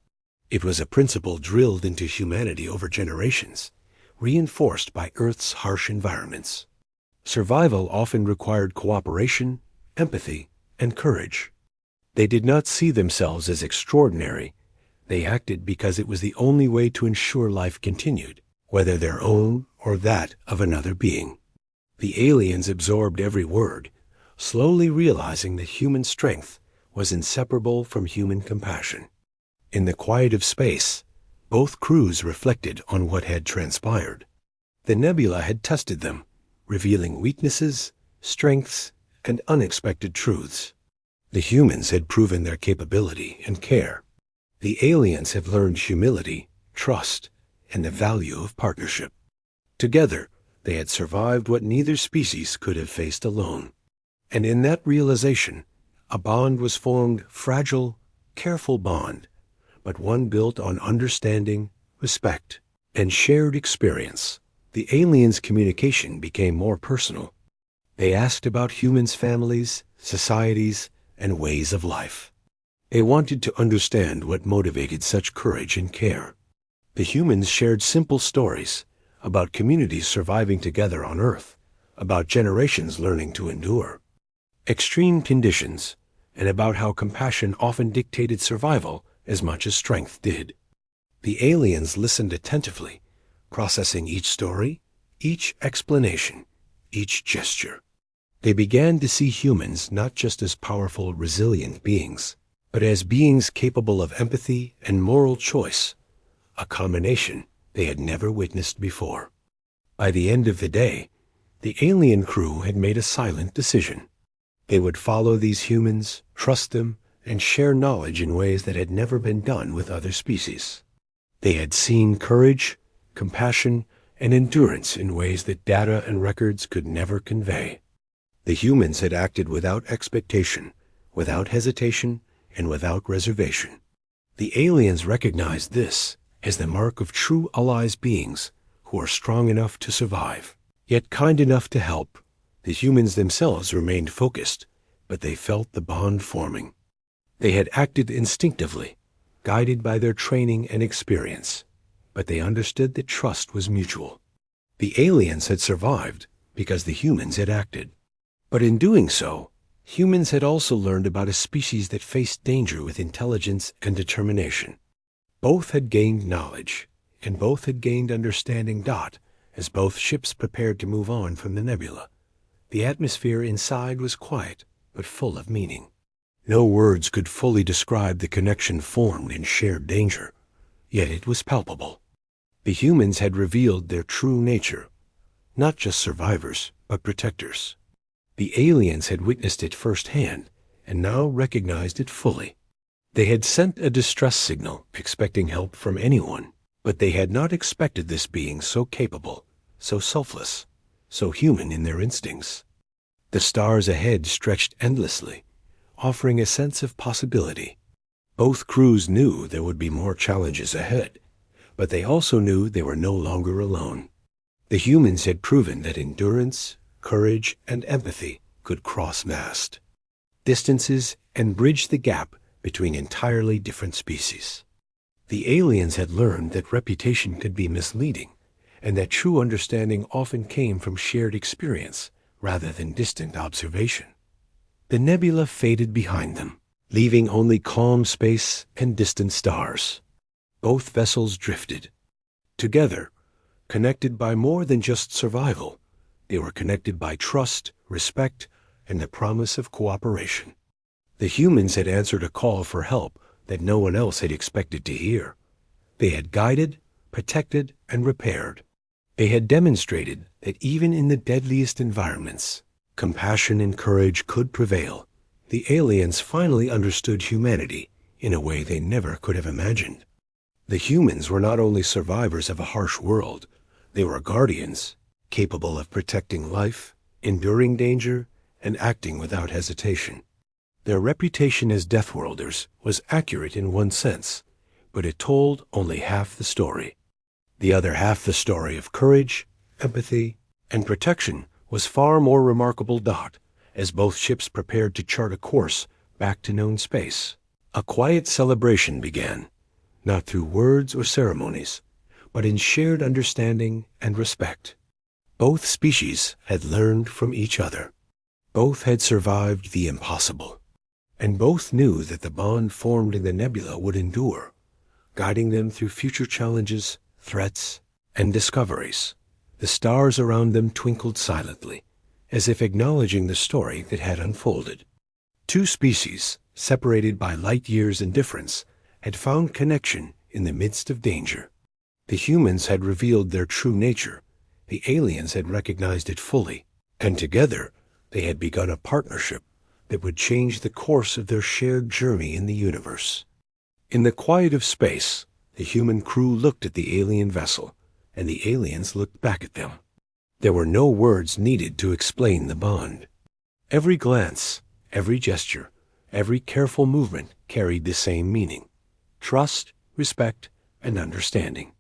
Speaker 1: It was a principle drilled into humanity over generations, reinforced by Earth's harsh environments. Survival often required cooperation, empathy, and courage. They did not see themselves as extraordinary. They acted because it was the only way to ensure life continued, whether their own or that of another being. The aliens absorbed every word, slowly realizing that human strength was inseparable from human compassion. In the quiet of space, both crews reflected on what had transpired. The nebula had tested them, revealing weaknesses, strengths, and unexpected truths. The humans had proven their capability and care. The aliens had learned humility, trust, and the value of partnership. Together, they had survived what neither species could have faced alone. And in that realization, a bond was formed, fragile, careful bond, but one built on understanding, respect, and shared experience. The aliens' communication became more personal. They asked about humans' families, societies, and ways of life. They wanted to understand what motivated such courage and care. The humans shared simple stories about communities surviving together on Earth, about generations learning to endure, extreme conditions, and about how compassion often dictated survival as much as strength did. The aliens listened attentively, processing each story, each explanation, each gesture. They began to see humans not just as powerful, resilient beings, but as beings capable of empathy and moral choice, a combination they had never witnessed before. By the end of the day, the alien crew had made a silent decision. They would follow these humans, trust them, and share knowledge in ways that had never been done with other species. They had seen courage, compassion, and endurance in ways that data and records could never convey. The humans had acted without expectation, without hesitation, and without reservation. The aliens recognized this as the mark of true allies, beings who are strong enough to survive, yet kind enough to help. The humans themselves remained focused, but they felt the bond forming. They had acted instinctively, guided by their training and experience, but they understood that trust was mutual. The aliens had survived because the humans had acted. But in doing so, humans had also learned about a species that faced danger with intelligence and determination. Both had gained knowledge, and both had gained understanding. As both ships prepared to move on from the nebula, the atmosphere inside was quiet but full of meaning. No words could fully describe the connection formed in shared danger, yet it was palpable. The humans had revealed their true nature, not just survivors, but protectors. The aliens had witnessed it firsthand and now recognized it fully. They had sent a distress signal, expecting help from anyone, but they had not expected this being so capable, so selfless, so human in their instincts. The stars ahead stretched endlessly, offering a sense of possibility. Both crews knew there would be more challenges ahead, but they also knew they were no longer alone. The humans had proven that endurance, courage, and empathy could cross vast distances and bridge the gap between entirely different species. The aliens had learned that reputation could be misleading, and that true understanding often came from shared experience rather than distant observation. The nebula faded behind them, leaving only calm space and distant stars. Both vessels drifted. Together, connected by more than just survival, they were connected by trust, respect, and the promise of cooperation. The humans had answered a call for help that no one else had expected to hear. They had guided, protected, and repaired. They had demonstrated that even in the deadliest environments, compassion and courage could prevail. The aliens finally understood humanity in a way they never could have imagined. The humans were not only survivors of a harsh world, they were guardians, capable of protecting life, enduring danger, and acting without hesitation. Their reputation as Deathworlders was accurate in one sense, but it told only half the story. The other half, the story of courage, empathy, and protection, was far more remarkable. As both ships prepared to chart a course back to known space, a quiet celebration began, not through words or ceremonies, but in shared understanding and respect. Both species had learned from each other. Both had survived the impossible, and both knew that the bond formed in the nebula would endure, guiding them through future challenges, threats, and discoveries. The stars around them twinkled silently, as if acknowledging the story that had unfolded. Two species, separated by light years in difference, had found connection in the midst of danger. The humans had revealed their true nature, the aliens had recognized it fully, and together they had begun a partnership that would change the course of their shared journey in the universe. In the quiet of space, the human crew looked at the alien vessel, and the aliens looked back at them. There were no words needed to explain the bond. Every glance, every gesture, every careful movement carried the same meaning: trust, respect, and understanding.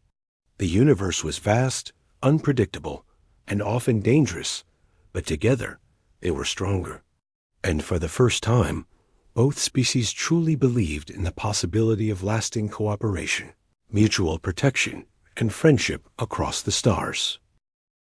Speaker 1: The universe was vast, unpredictable, and often dangerous, but together they were stronger. And for the first time, both species truly believed in the possibility of lasting cooperation, mutual protection, and friendship across the stars.